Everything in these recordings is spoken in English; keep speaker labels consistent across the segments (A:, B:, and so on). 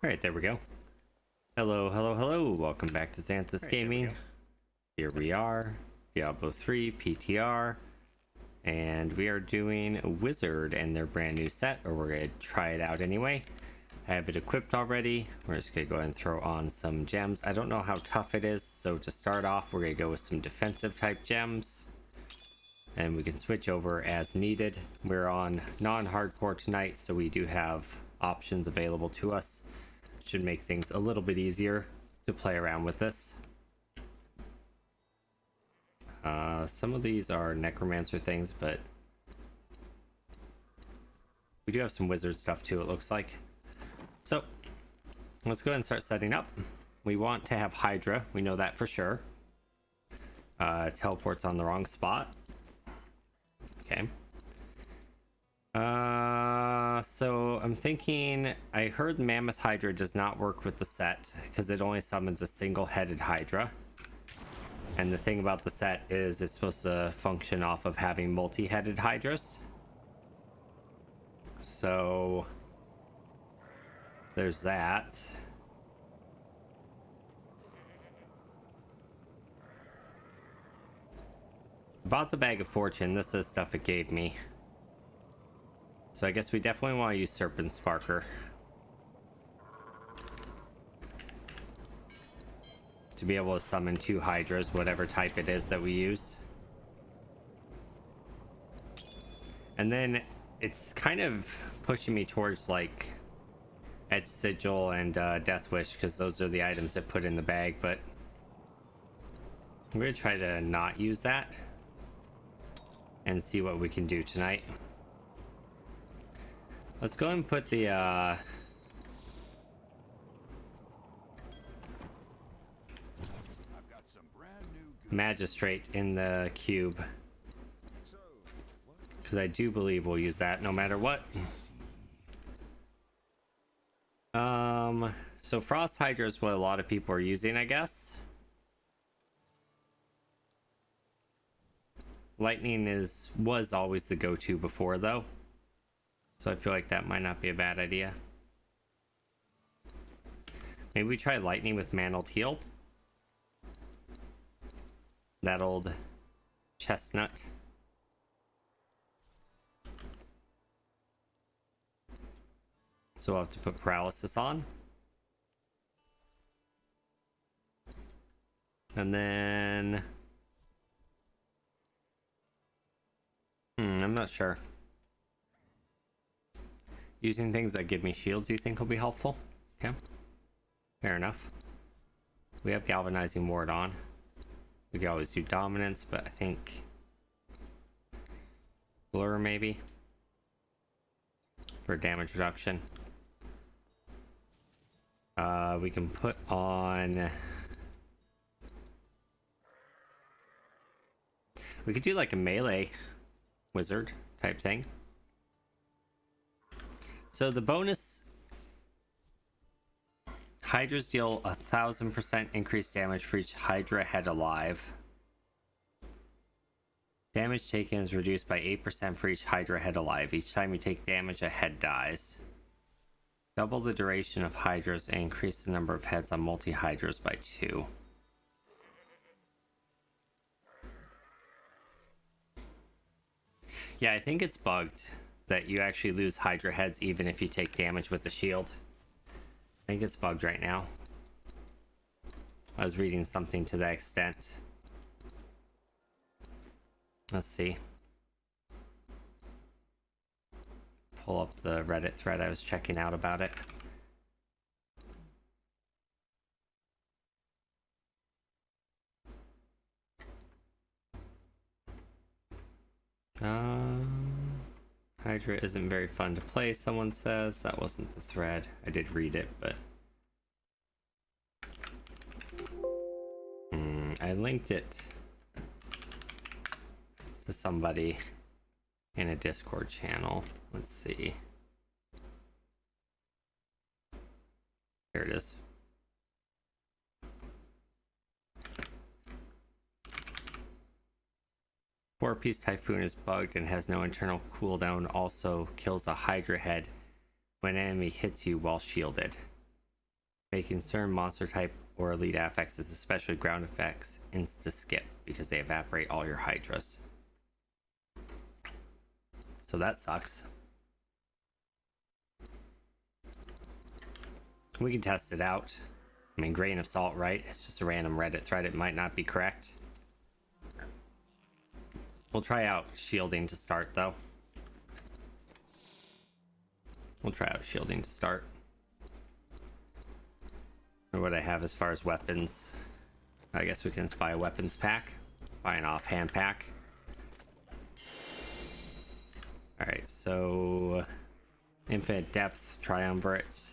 A: Alright, there we go. Hello, hello, hello. Welcome back to Xanthus Gaming. Here we are, Diablo 3 PTR. And we are doing Wizard and their brand new set, or we're going to try it out anyway. I have it equipped already. We're just going to go ahead and throw on some gems. I don't know how tough it is, so to start off, we're going to go with some defensive type gems. And we can switch over as needed. We're on non-hardcore tonight, so we do have options available to us. Should make things a little bit easier to play around with this. Some of these are necromancer things, but we do have some wizard stuff too, it looks like. So let's go ahead and start setting up. We want to have Hydra, we know that for sure. Teleports on the wrong spot. Okay. So I'm thinking, I heard Mammoth Hydra does not work with the set because it only summons a single-headed Hydra. And the thing about the set is it's supposed to function off of having multi-headed Hydras. So there's that. Bought the Bag of Fortune. This is stuff it gave me. So I guess we definitely want to use Serpent Sparker to be able to summon 2 Hydras, whatever type it is that we use. And then it's kind of pushing me towards like Etch Sigil and Death Wish, because those are the items that put in the bag, but I'm going to try to not use that and see what we can do tonight. Let's go and put the Magistrate in the cube, because I do believe we'll use that no matter what. So Frost Hydra is what a lot of people are using, I guess. Lightning was always the go-to before though, so I feel like that might not be a bad idea. Maybe we try lightning with Mantled Healed. That old chestnut. So we'll have to put paralysis on. And then I'm not sure. Using things that give me shields, you think will be helpful? Okay, fair enough. We have galvanizing ward on. We can always do dominance, but I think blur maybe for damage reduction. We can put on, we could do like a melee wizard type thing. So the bonus, Hydras deal 1000% increased damage for each Hydra head alive. Damage taken is reduced by 8% for each Hydra head alive. Each time you take damage, a head dies. Double the duration of Hydras and increase the number of heads on multi-Hydras by 2. Yeah, I think it's bugged that you actually lose Hydra heads even if you take damage with the shield. I think it's bugged right now. I was reading something to that extent. Let's see. Pull up the Reddit thread I was checking out about it. Hydra isn't very fun to play, someone says. That wasn't the thread. I did read it, but I linked it to somebody in a Discord channel. Let's see. Here it is. Four-piece Typhoon is bugged and has no internal cooldown. Also kills a Hydra head when an enemy hits you while shielded. Making certain monster type or elite affixes, especially ground effects, insta skip because they evaporate all your hydras. So that sucks. We can test it out. I mean, grain of salt, right? It's just a random Reddit thread. It might not be correct. We'll try out shielding to start, though. We'll try out shielding to start. Or what I have as far as weapons. I guess we can just buy a weapons pack. Buy an offhand pack. Alright, so... Infinite Depth, Triumvirate.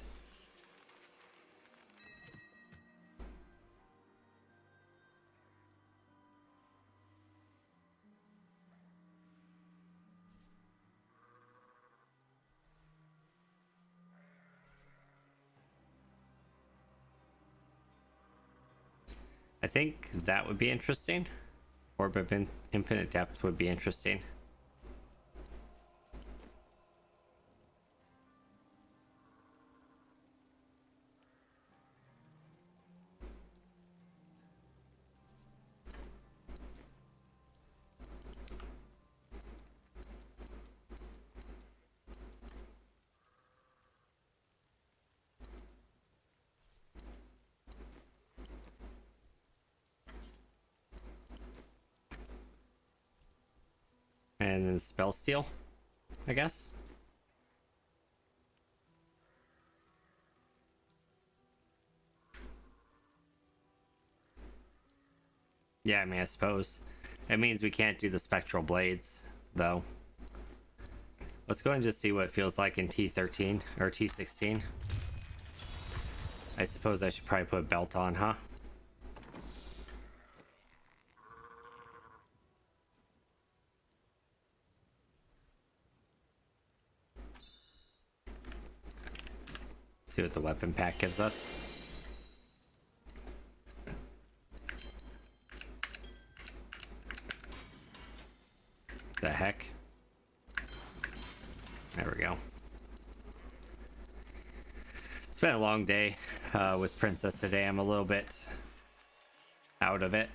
A: I think that would be interesting. Orb of Infinite Depth would be interesting. And then Spell Steal, I guess. Yeah, I mean, I suppose. It means we can't do the Spectral Blades, though. Let's go and just see what it feels like in T13, or T16. I suppose I should probably put a belt on, huh? See what the weapon pack gives us. The heck? There we go. It's been a long day with Princess today. I'm a little bit out of it.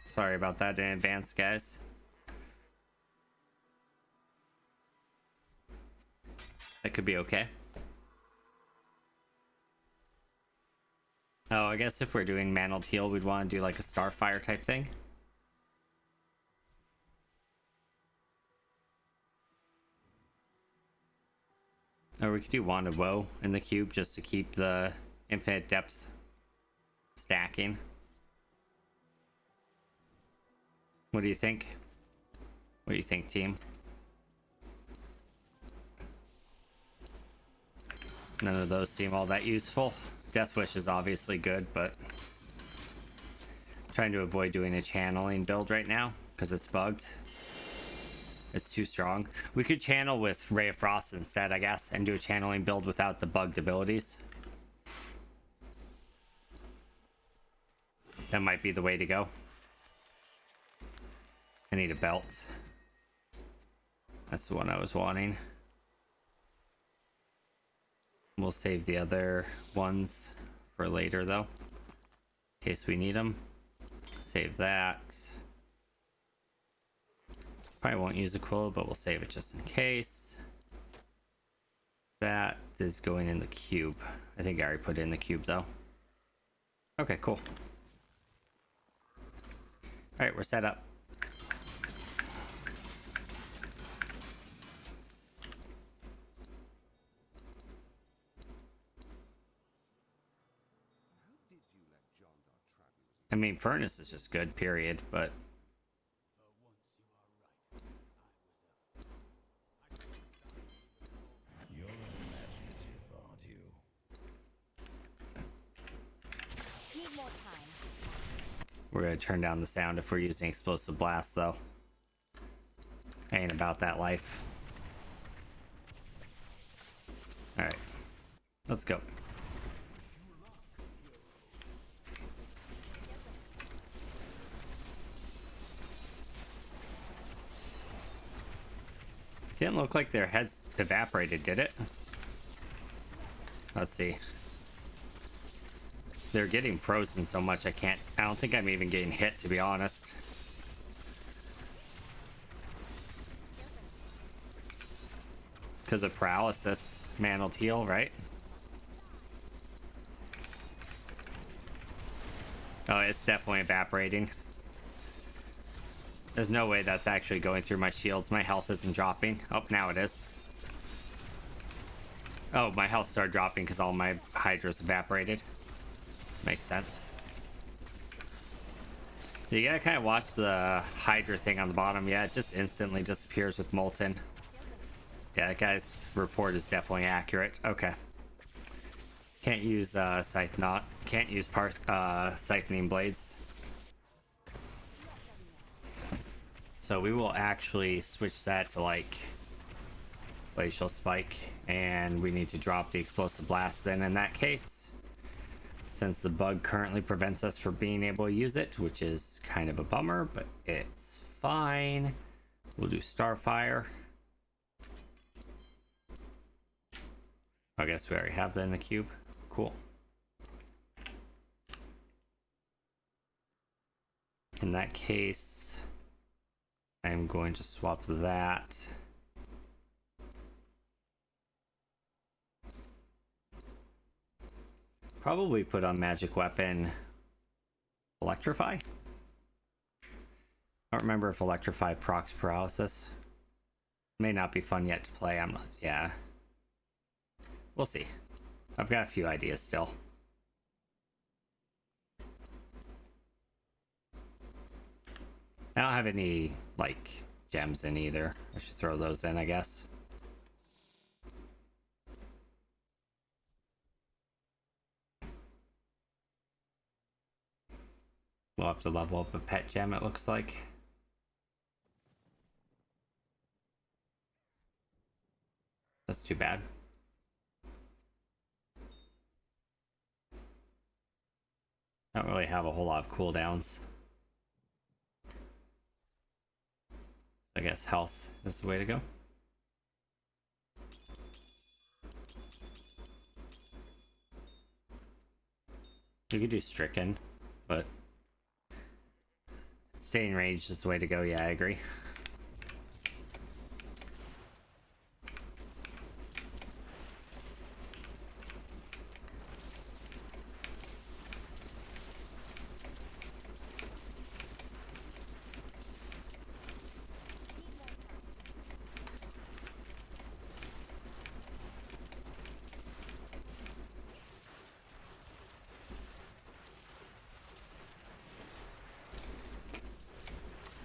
A: Sorry about that in advance, guys. That could be okay. Oh, I guess if we're doing Mantled Heal, we'd want to do like a Starfire type thing. Or we could do Wand of Woe in the cube just to keep the Infinite Depth stacking. What do you think? What do you think, team? None of those seem all that useful. Death Wish is obviously good, but I'm trying to avoid doing a channeling build right now because it's bugged. It's too strong. We could channel with Ray of Frost instead, I guess, and do a channeling build without the bugged abilities. That might be the way to go. I need a belt. That's the one I was wanting. We'll save the other ones for later, though, in case we need them. Save that. Probably won't use a quill, but we'll save it just in case. That is going in the cube. I think I already put it in the cube, though. Okay, cool. All right, we're set up. I mean, Furnace is just good, period, but...
B: You're imaginative, aren't you?
C: Need more time.
A: We're gonna turn down the sound if we're using Explosive Blast, though. Ain't about that life. Alright. Let's go. Didn't look like their heads evaporated, did it? Let's see. They're getting frozen so much I don't think I'm even getting hit, to be honest. Because of paralysis, mantled heal, right? Oh, it's definitely evaporating. There's no way that's actually going through my shields. My health isn't dropping. Oh, now it is. Oh, my health started dropping because all my hydras evaporated. Makes sense. You gotta kind of watch the hydra thing on the bottom. Yeah, it just instantly disappears with molten. Yeah, that guy's report is definitely accurate. Okay. Can't use can't use siphoning blades. So we will actually switch that to like glacial spike, and we need to drop the explosive blast then in that case, since the bug currently prevents us from being able to use it, which is kind of a bummer, but it's fine. We'll do starfire. I guess we already have that in the cube. Cool. In that case, I'm going to swap that. Probably put on magic weapon electrify. I don't remember if electrify procs paralysis. May not be fun yet to play. I'm not. Yeah. We'll see. I've got a few ideas still. I don't have any, like, gems in either. I should throw those in, I guess. We'll have to level up a pet gem, it looks like. That's too bad. Don't really have a whole lot of cooldowns. I guess health is the way to go. You could do stricken, but staying ranged is the way to go. Yeah, I agree.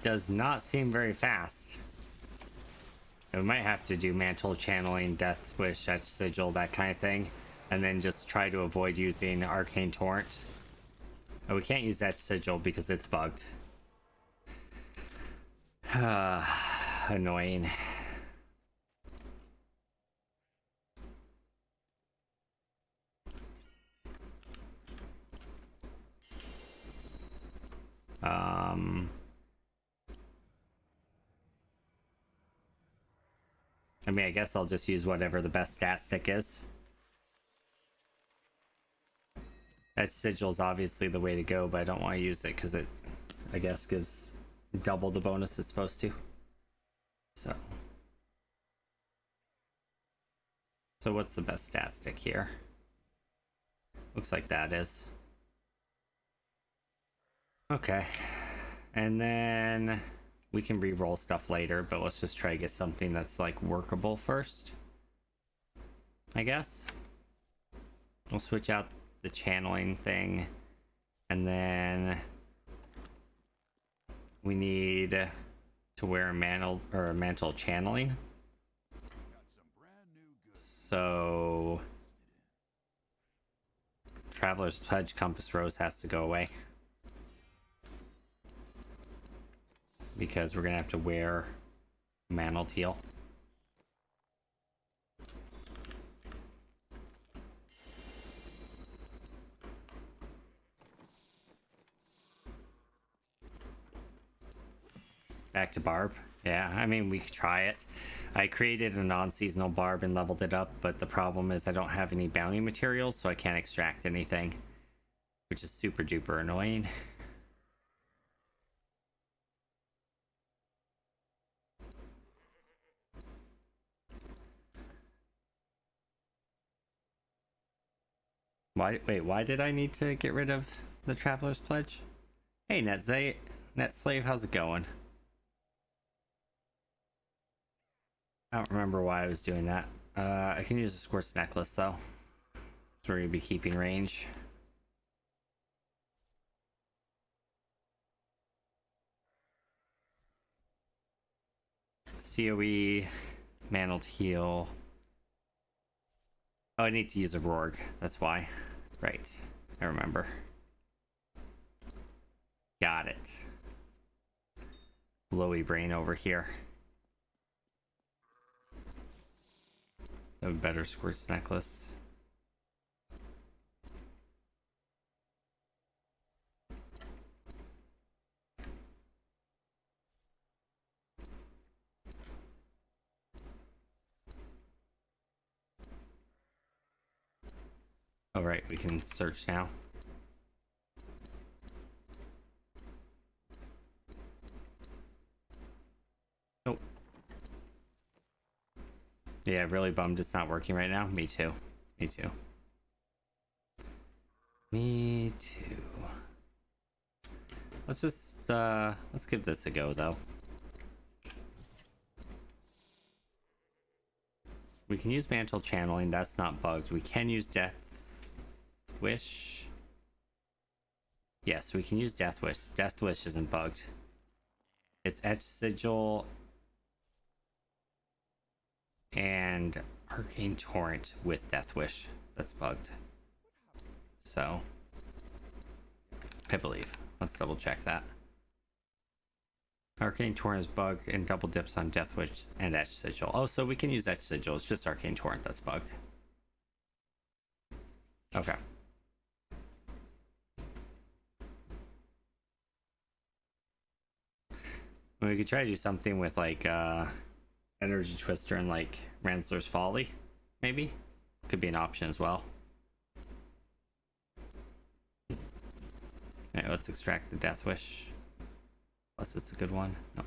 A: Does not seem very fast. We might have to do mantle channeling, death wish, etch sigil, that kind of thing, and then just try to avoid using arcane torrent. Oh, we can't use etch sigil because it's bugged. Annoying. I mean, I guess I'll just use whatever the best stat stick is. That sigil's obviously the way to go, but I don't want to use it because it, I guess, gives double the bonus it's supposed to. So what's the best stat stick here? Looks like that is. Okay. And then we can re-roll stuff later, but let's just try to get something that's like workable first, I guess. We'll switch out the channeling thing, and then we need to wear a mantle channeling. So Traveler's Pledge Compass Rose has to go away, because we're gonna have to wear mantled heal. Back to barb. Yeah, I mean, we could try it. I created a non-seasonal barb and leveled it up, but the problem is I don't have any bounty materials, so I can't extract anything. which is super duper annoying. Why did I need to get rid of the Traveler's Pledge? Hey, Net Slave, how's it going? I don't remember why I was doing that. I can use a Squirt's Necklace, though. So we're going to be keeping range. COE, Mantled Heal. Oh, I need to use a Rourg. That's why. Right. I remember. Got it. Glowy brain over here. A better Squirt's Necklace. All right, we can search now. Oh. Yeah, really bummed it's not working right now. Me too. Me too. Me too. Let's just let's give this a go though. We can use mantle channeling, that's not bugged. We can use Death Wish. Yes, we can use Death Wish. Death Wish isn't bugged. It's Etch Sigil and Arcane Torrent with Death Wish that's bugged. So I believe. Let's double check that. Arcane Torrent is bugged and double dips on Death Wish and Etch Sigil. Oh, so we can use Etch Sigil. It's just Arcane Torrent that's bugged. Okay. We could try to do something with like Energy Twister and like Ransler's Folly, maybe. Could be an option as well. Alright, let's extract the Death Wish. Plus it's a good one. No.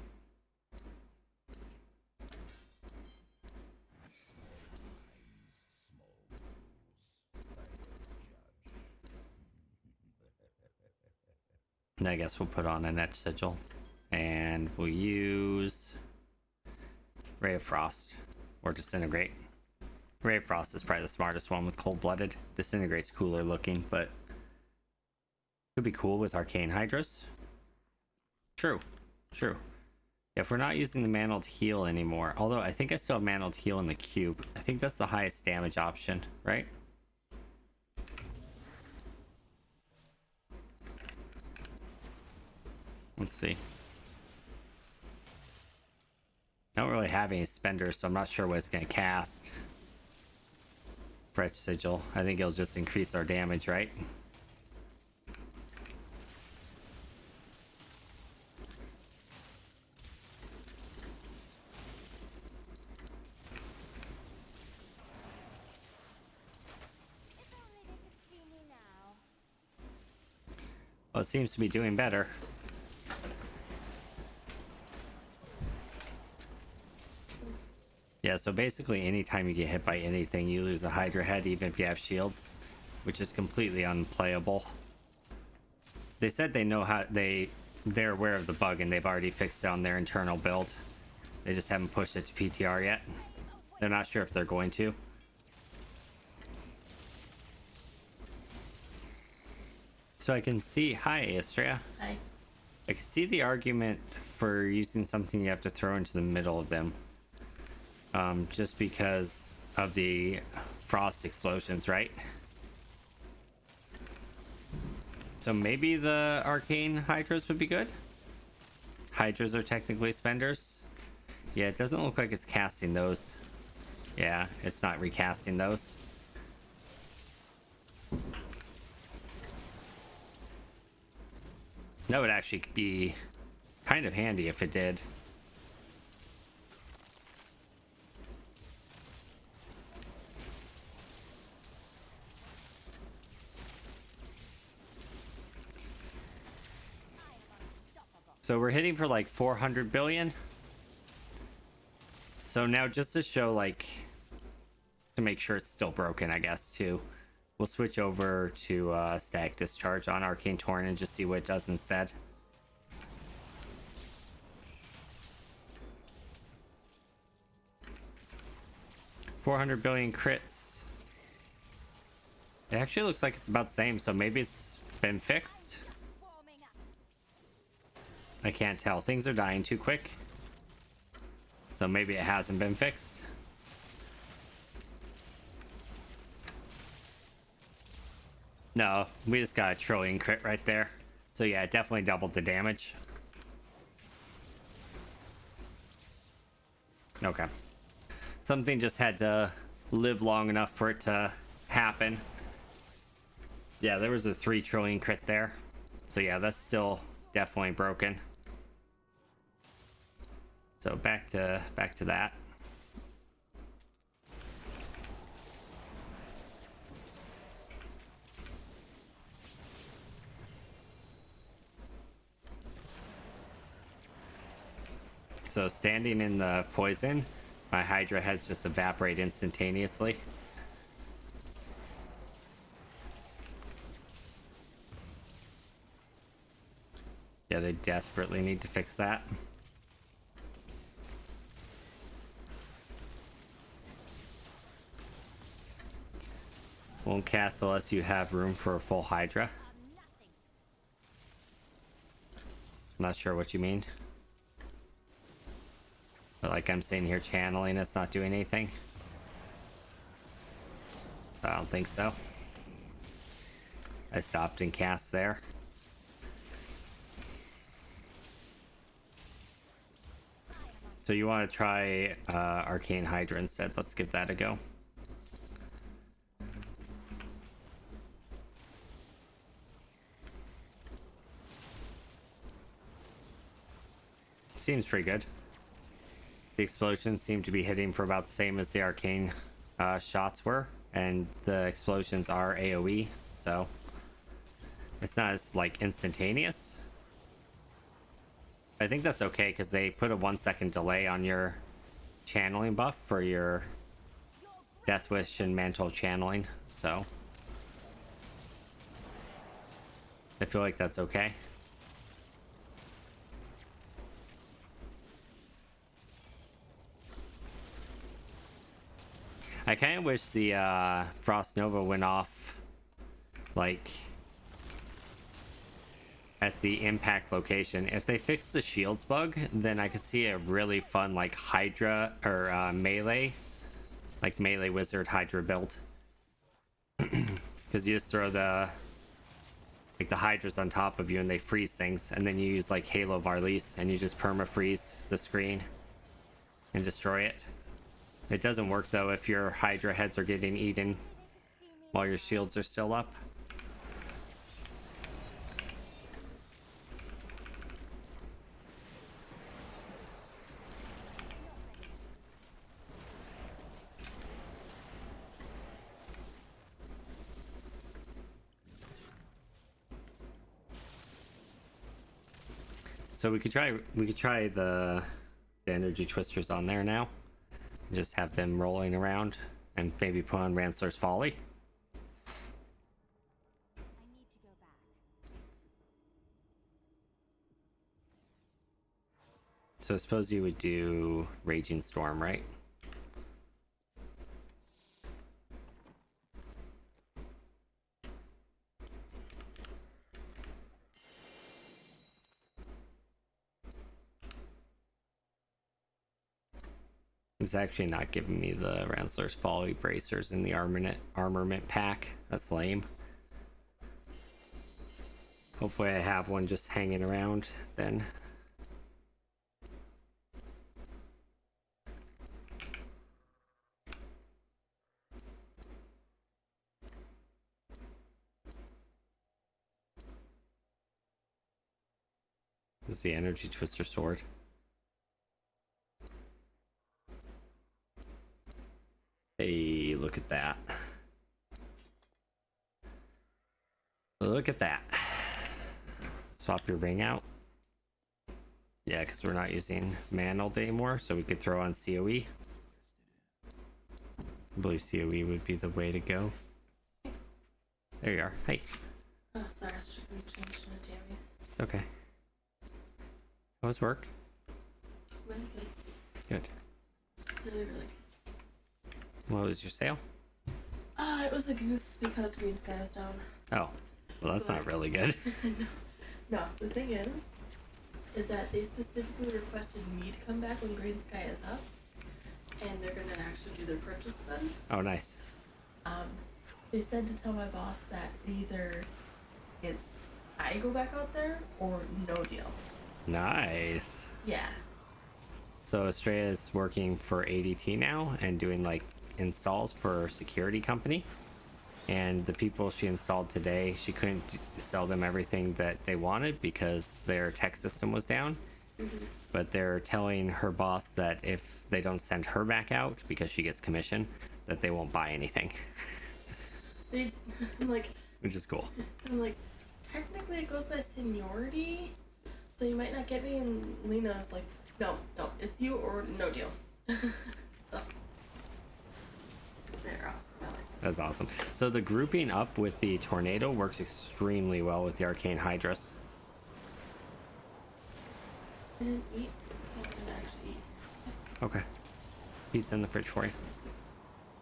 A: And I guess we'll put on an Etch Sigil. And we'll use Ray of Frost or Disintegrate. Ray of Frost is probably the smartest one with Cold-Blooded. Disintegrate's cooler looking, but could be cool with Arcane Hydras. True. True. If we're not using the Mantled Heal anymore, although I think I still have Mantled Heal in the cube. I think that's the highest damage option, right? Let's see. I don't really have any spenders, so I'm not sure what it's going to cast. For Etch Sigil. I think it'll just increase our damage, right? Well, it seems to be doing better. Yeah, so basically anytime you get hit by anything, you lose a Hydra head, even if you have shields, which is completely unplayable. They said they know how they're aware of the bug and they've already fixed it on their internal build. They just haven't pushed it to PTR yet. They're not sure if they're going to. So I can see, hi Astria.
D: Hi.
A: I can see the argument for using something you have to throw into the middle of them. Just because of the frost explosions, right? So maybe the Arcane Hydras would be good. Hydras are technically spenders. Yeah, it doesn't look like it's casting those. Yeah, it's not recasting those. That would actually be kind of handy if it did. So we're hitting for like 400 billion. So now just to show, like, to make sure it's still broken, I guess, too, we'll switch over to static discharge on Arcane Torrent and just see what it does instead. $400 billion crits. It actually looks like it's about the same, so maybe it's been fixed.
C: Warming up.
A: I can't tell. Things are dying too quick. So maybe it hasn't been fixed. No, we just got a trillion crit right there. So yeah, it definitely doubled the damage. Okay. Something just had to live long enough for it to happen. Yeah, there was a 3 trillion crit there. So yeah, that's still definitely broken. So back to that. So standing in the poison, my Hydra has just evaporated instantaneously. Yeah, they desperately need to fix that. Won't cast unless you have room for a full Hydra.
C: Nothing.
A: Not sure what you mean. But like I'm sitting here channeling, it's not doing anything. I don't think so. I stopped and cast there. So you want to try Arcane Hydra instead. Let's give that a go. Seems pretty good. The explosions seem to be hitting for about the same as the arcane shots were, and the explosions are AoE, so it's not as like instantaneous. I think that's okay because they put a 1-second delay on your channeling buff for your Death Wish and Mantle channeling, so I feel like that's okay. I kind of wish the Frost Nova went off like at the impact location. If they fix the shields bug, then I could see a really fun like Hydra or melee, like melee wizard Hydra build. Because you just throw the Hydras on top of you and they freeze things, and then you use like Halo Varlis and you just perma freeze the screen and destroy it. It doesn't work though if your Hydra heads are getting eaten while your shields are still up. So we could try the energy twisters on there now. Just have them rolling around and maybe put on Ransler's Folly.
C: I need to go back.
A: So I suppose you would do Raging Storm, right? It's actually not giving me the Ransler's Folly bracers in the armament pack. That's lame. Hopefully I have one just hanging around then. This is the energy twister sword. Hey, look at that. Look at that. Swap your ring out. Yeah, because we're not using Mantled anymore, so we could throw on COE. I believe COE would be the way to go. There you are. Hey.
D: Oh, sorry, I should have changed to jammies.
A: It's okay. How was work?
D: Really
A: Good.
D: good. Really, really good.
A: What was your sale?
D: It was a goose because Green Sky was down.
A: Oh, well, that's not really good.
D: No, the thing is that they specifically requested me to come back when Green Sky is up, and they're gonna actually do their purchase then.
A: Oh, nice.
D: They said to tell my boss that either it's I go back out there or no deal.
A: Nice.
D: Yeah.
A: So Estrella's working for ADT now and doing like installs for a security company. And the people she installed today, she couldn't sell them everything that they wanted because their tech system was down. But they're telling her boss that if they don't send her back out because she gets commission, that they won't buy anything.
D: I'm like,
A: Which is cool.
D: technically it goes by seniority, so you might not get me. And Lena's like, no, it's you or no deal. So, they're awesome. I like them.
A: That's awesome. So the grouping up with the tornado works extremely well with the arcane hydras.
D: I didn't eat, so I'm gonna actually eat.
A: Okay. Pizza in the fridge for you.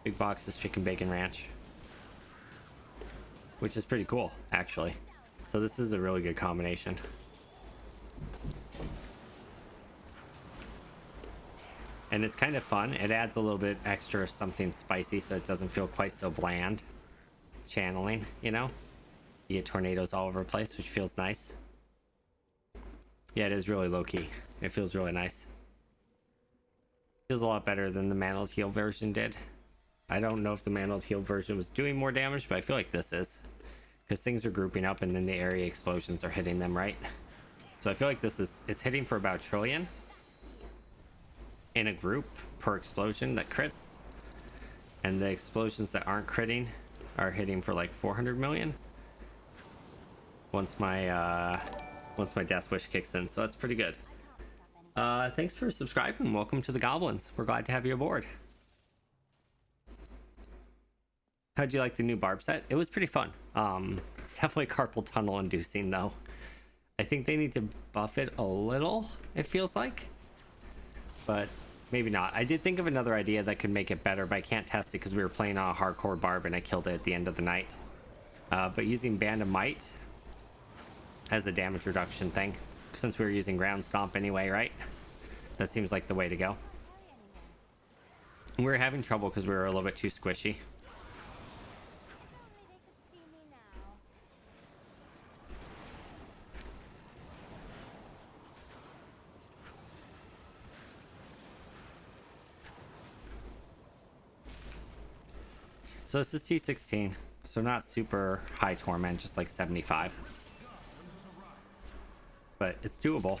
A: Big box is chicken bacon ranch. Which is pretty cool, actually. So this is a really good combination. And it's kind of fun. It adds a little bit extra something spicy so it doesn't feel quite so bland. Channeling, you know? You get tornadoes all over the place, which feels nice. Yeah, it is really low-key. It feels really nice. Feels a lot better than the Mantled Heal version did. I don't know if the Mantled Heal version was doing more damage, but I feel like this is. Because things are grouping up and then the area explosions are hitting them, right? So I feel like it's hitting for about 1 trillion in a group per explosion that crits. And the explosions that aren't critting are hitting for like 400 million. Once my death wish kicks in, so that's pretty good. Thanks for subscribing. Welcome to the Goblins. We're glad to have you aboard. How'd you like the new barb set? It was pretty fun. It's definitely carpal tunnel inducing though. I think they need to buff it a little, it feels like. But maybe not. I did think of another idea that could make it better, but I can't test it because we were playing on a hardcore barb and I killed it at the end of the night. But using Band of Might as a damage reduction thing, since we were using ground stomp anyway, right? That seems like the way to go. We were having trouble because we were a little bit too squishy.
C: Only they could see me now.
A: So this is T16, so not super high torment, just like 75. But it's doable.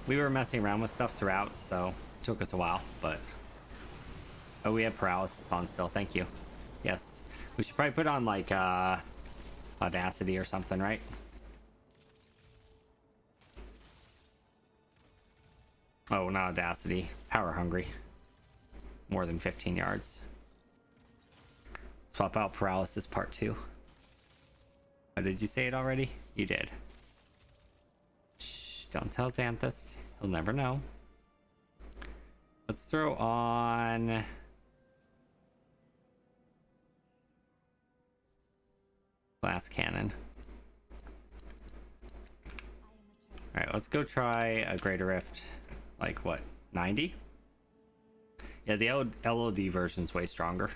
A: We were messing around with stuff throughout, so it took us a while, but... Oh, we have paralysis on still, thank you. Yes. We should probably put on, like, Audacity or something, right? Oh, not Audacity. Power Hungry. More than 15 yards. Swap out Paralysis Part 2. Oh, did you say it already? You did. Shh, don't tell Xanthus. He'll never know. Let's throw on... Glass Cannon. Alright, let's go try a Greater Rift. Like, what, 90? Yeah, the LOD version's way stronger.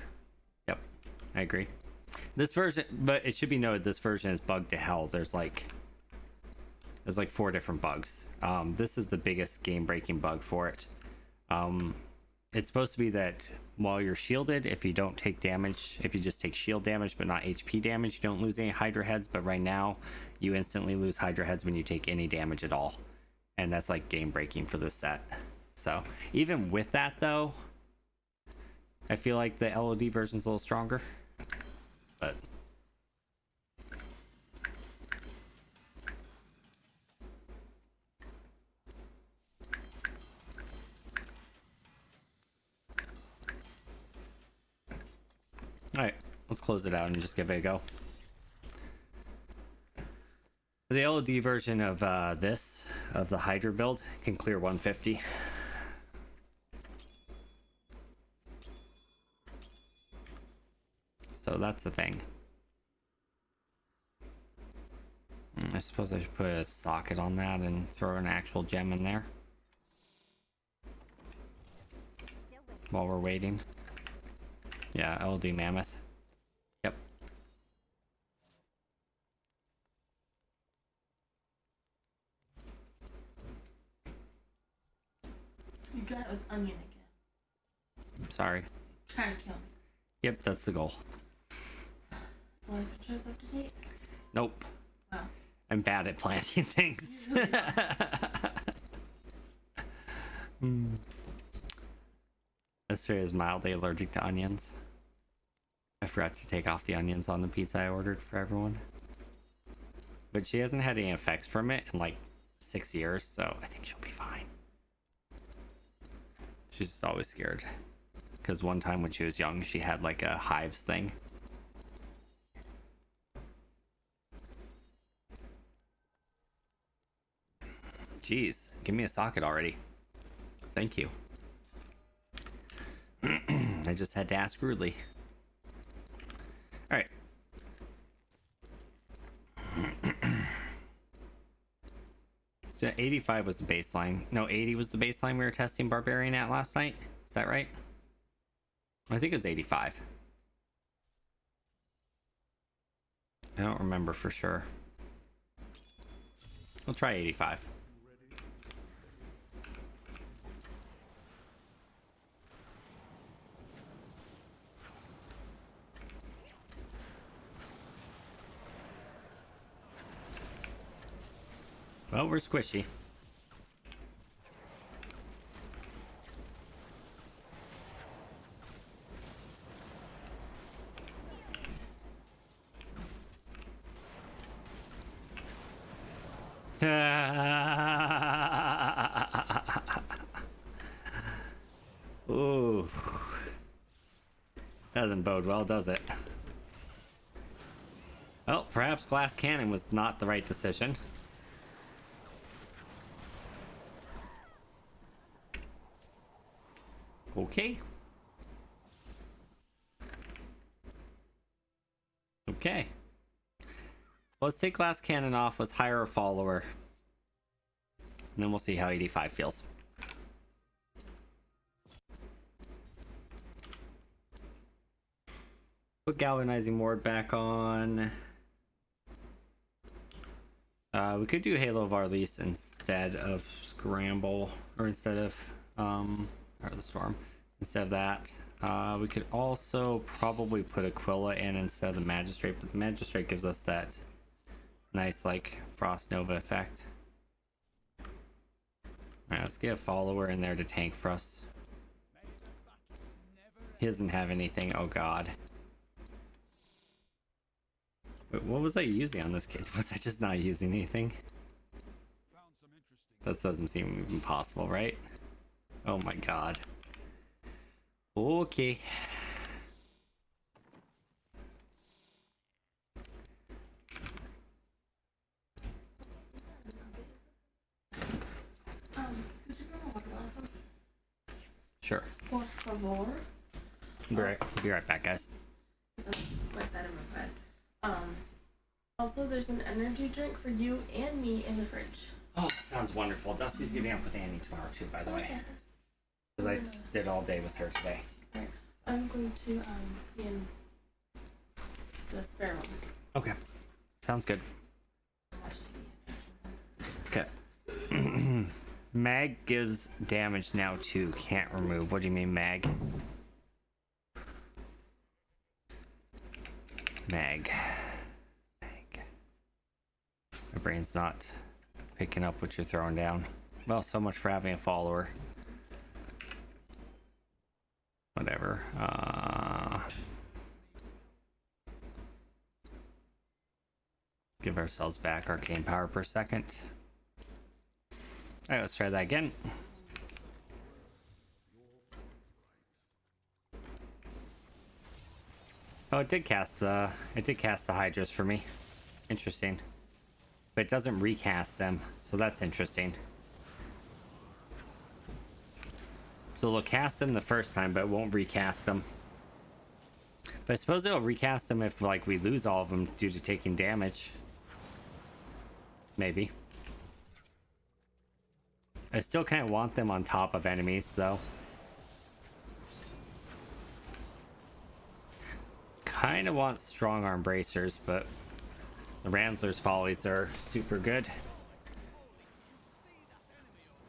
A: Yep, I agree. This version, but it should be noted, this version is bugged to hell. There's like 4 different bugs. This is the biggest game-breaking bug for it. It's supposed to be that while you're shielded, if you don't take damage, if you just take shield damage but not HP damage, you don't lose any Hydra heads. But right now, you instantly lose Hydra heads when you take any damage at all. And that's like game-breaking for this set. So even with that though, I feel like the LOD version's a little stronger. But... close it out and just give it a go. The LOD version of the Hydra build can clear 150. So that's the thing. I suppose I should put a socket on that and throw an actual gem in there
C: Still with
A: while we're waiting. Yeah, LD Mammoth. Yep.
D: You got it with onion again.
A: Sorry.
D: Trying to kill me.
A: Yep, that's the goal.
D: Is the life insurance up to date?
A: Nope.
D: Oh.
A: I'm bad at planting things.
D: You really are.
A: Esther is mildly allergic to onions. I forgot to take off the onions on the pizza I ordered for everyone. But she hasn't had any effects from it in like 6 years, so I think she'll be fine. She's just always scared. Because one time when she was young, she had like a hives thing. Jeez, give me a socket already. Thank you. I just had to ask rudely. Alright. So 85 was the baseline. No, 80 was the baseline we were testing Barbarian at last night. Is that right? I think it was 85. I don't remember for sure. We'll try 85. Well, we're squishy. Ooh. Doesn't bode well, does it? Well, perhaps glass cannon was not the right decision. Okay. Okay. Let's take glass cannon off. Let's hire a follower. And then we'll see how 85 feels. Put galvanizing ward back on. We could do Halo of Arlise instead of Scramble, or instead of or the Storm. Instead of that, we could also probably put Aquila in instead of the Magistrate, but the Magistrate gives us that nice like Frost Nova effect. Alright, let's get a follower in there to tank for us. He doesn't have anything. Oh god. Wait, what was I using on this kid? Was I just not using anything? That doesn't seem even possible, right? Oh my god. Okay.
D: Could you grab a water bottle?
A: Sure.
D: Por favor.
A: Be right back, guys.
D: It's on my side of my bed. Also, there's an energy drink for you and me in the fridge.
A: Oh, sounds wonderful. Dusty's getting up with Annie tomorrow too, by the way. Because I just did all day with her today.
D: Alright. I'm going to be in the spare room.
A: Okay. Sounds good.
D: Watch TV.
A: Okay. Mag gives damage now too. Can't remove. What do you mean, Mag? Mag. My brain's not picking up what you're throwing down. Well, so much for having a follower. Whatever. Give ourselves back arcane power per second. Alright, let's try that again. Oh, it did cast the hydras for me. Interesting. But it doesn't recast them, so that's interesting. So it'll cast them the first time, but it won't recast them. But I suppose it'll recast them if, like, we lose all of them due to taking damage. Maybe. I still kind of want them on top of enemies, though. Kind of want strong arm bracers, but the Ransler's Follies are super good.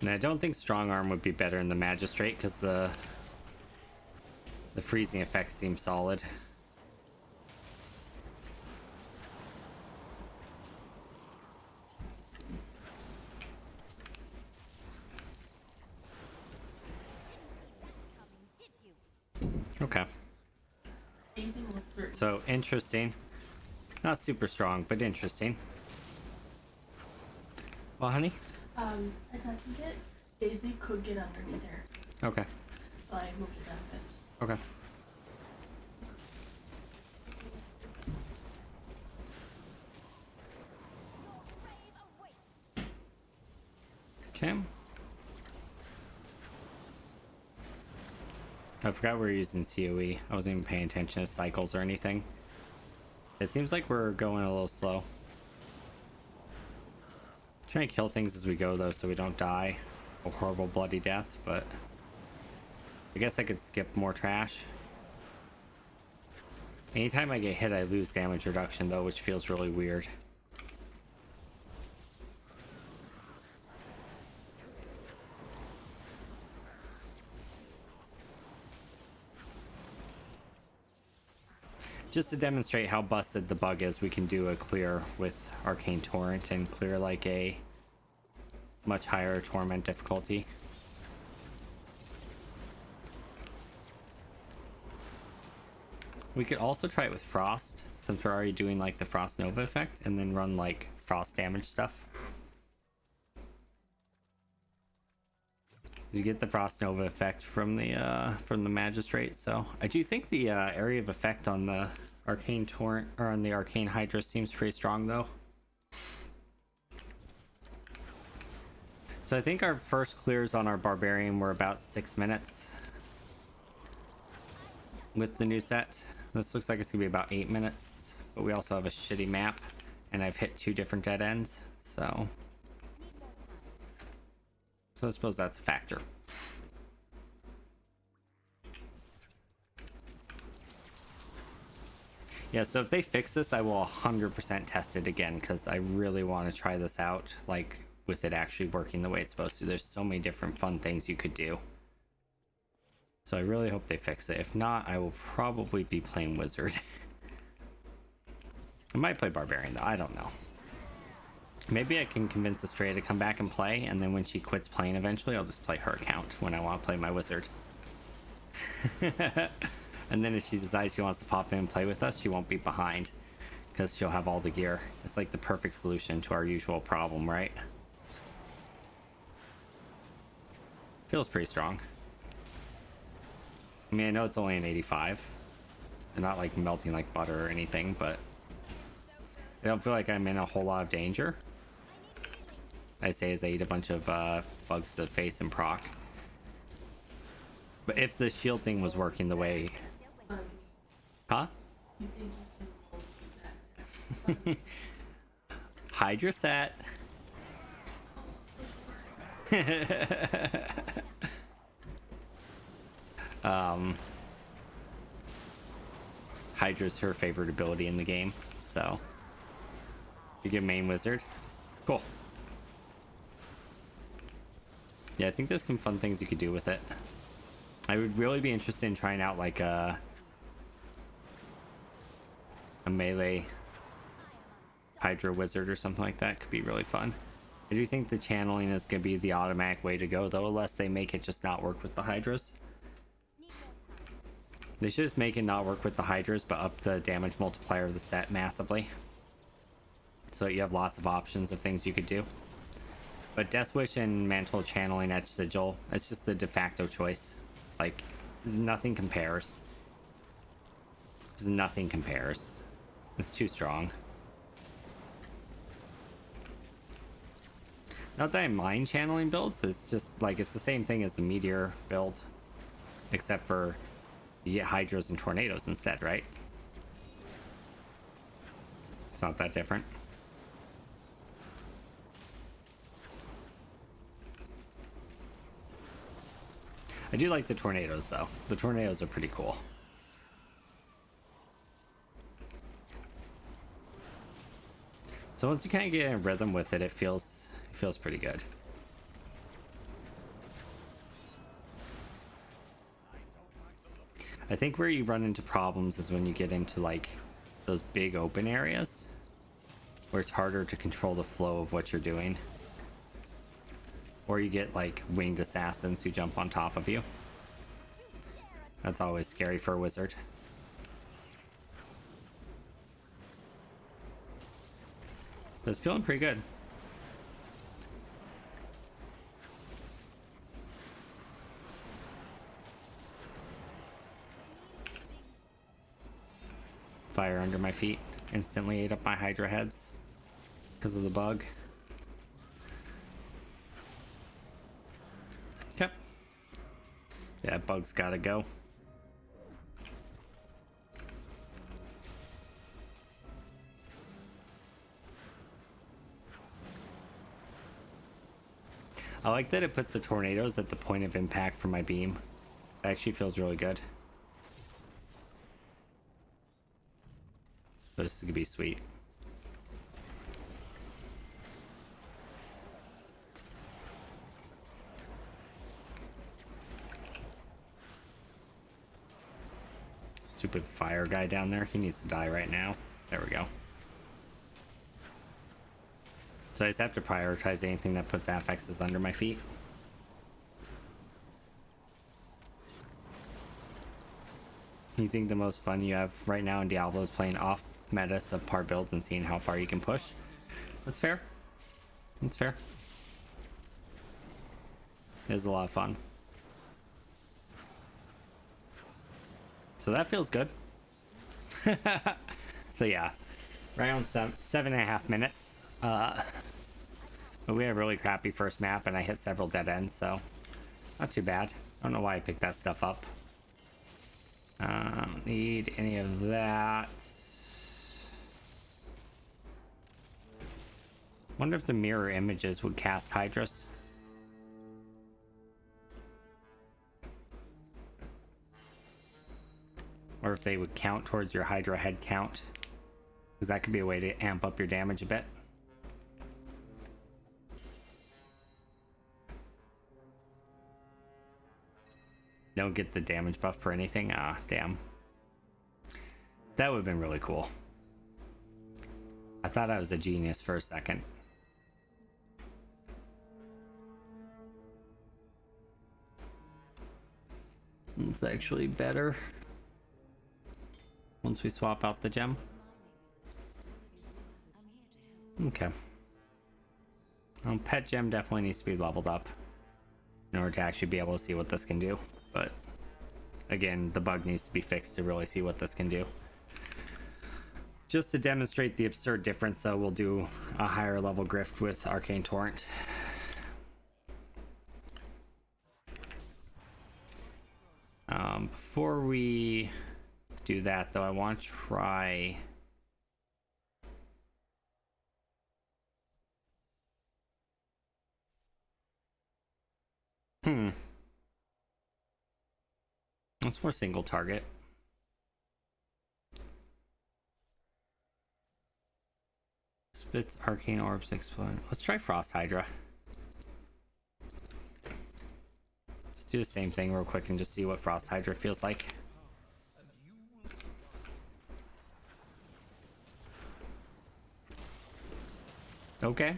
A: And I don't think strong arm would be better in the Magistrate because the freezing effect seems solid. Okay. So interesting. Not super strong, but interesting. Well, honey?
D: I tested it. Daisy could get underneath there.
A: Okay.
D: So I moved it down a bit.
A: Okay. Okay. I forgot we're using COE. I wasn't even paying attention to cycles or anything. It seems like we're going a little slow. Trying to kill things as we go though so we don't die a horrible bloody death, but I guess I could skip more trash. Anytime I get hit I lose damage reduction though, which feels really weird. Just to demonstrate how busted the bug is, we can do a clear with Arcane Torrent and clear like a much higher torment difficulty. We could also try it with Frost, since we're already doing like the Frost Nova effect, and then run like Frost damage stuff. You get the Frost Nova effect from the Magistrate, so I do think the area of effect on the Arcane Torrent or on the Arcane Hydra seems pretty strong though. So I think our first clears on our Barbarian were about 6 minutes with the new set. This looks like it's gonna be about 8 minutes, but we also have a shitty map, and I've hit 2 different dead ends, so I suppose that's a factor. Yeah, so if they fix this, I will 100% test it again, because I really want to try this out, like, with it actually working the way it's supposed to. There's so many different fun things you could do. So I really hope they fix it. If not, I will probably be playing Wizard. I might play Barbarian, though. I don't know. Maybe I can convince Estrella to come back and play, and then when she quits playing eventually, I'll just play her account when I want to play my Wizard. And then if she decides she wants to pop in and play with us, she won't be behind, because she'll have all the gear. It's like the perfect solution to our usual problem, right? Feels pretty strong. I mean, I know it's only an 85. I'm not like melting like butter or anything, but I don't feel like I'm in a whole lot of danger. I say as I eat a bunch of bugs to the face and proc. But if the shield thing was working the way... Huh?
D: You think you can hold that?
A: Hydra set. Hydra's her favorite ability in the game, so you get main wizard. Cool. Yeah, I think there's some fun things you could do with it. I would really be interested in trying out like a melee Hydra wizard or something like that. Could be really fun. I do think the channeling is going to be the automatic way to go though, unless they make it just not work with the Hydras. They should just make it not work with the Hydras, but up the damage multiplier of the set massively. So you have lots of options of things you could do. But Death Wish and Mantle Channeling Etch Sigil, it's just the de facto choice. Like, nothing compares. 'Cause nothing compares. It's too strong. Not that I mind channeling builds, it's just like it's the same thing as the meteor build. Except for you get hydras and tornadoes instead, right? It's not that different. I do like the tornadoes though. The tornadoes are pretty cool. So once you kind of get in a rhythm with it, it feels pretty good. I think where you run into problems is when you get into like those big open areas where it's harder to control the flow of what you're doing. Or you get like winged assassins who jump on top of you. That's always scary for a wizard. But it's feeling pretty good. Fire under my feet instantly ate up my hydra heads because of the bug. Okay. Yeah, bug's gotta go. I like that it puts the tornadoes at the point of impact for my beam. It actually feels really good. This is gonna be sweet. Stupid fire guy down there. He needs to die right now. There we go. So I just have to prioritize anything that puts affixes under my feet. You think the most fun you have right now in Diablo is playing off meta subpar builds and seeing how far you can push? That's fair. That's fair. It is a lot of fun. So that feels good. So yeah, around 7.5 minutes. But we had a really crappy first map and I hit several dead ends, so not too bad. I don't know why I picked that stuff up. Don't need any of that. Wonder if the mirror images would cast hydras. Or if they would count towards your hydra head count. Because that could be a way to amp up your damage a bit. Don't get the damage buff for anything. Ah, damn. That would have been really cool. I thought I was a genius for a second. It's actually better once we swap out the gem. Okay. Pet gem definitely needs to be leveled up in order to actually be able to see what this can do. But again, the bug needs to be fixed to really see what this can do. Just to demonstrate the absurd difference, though, we'll do a higher level grift with Arcane Torrent. Before we do that, though, I want to try... What's more single target? Spits arcane orbs explode. Let's try Frost Hydra. Let's do the same thing real quick and just see what Frost Hydra feels like. Okay.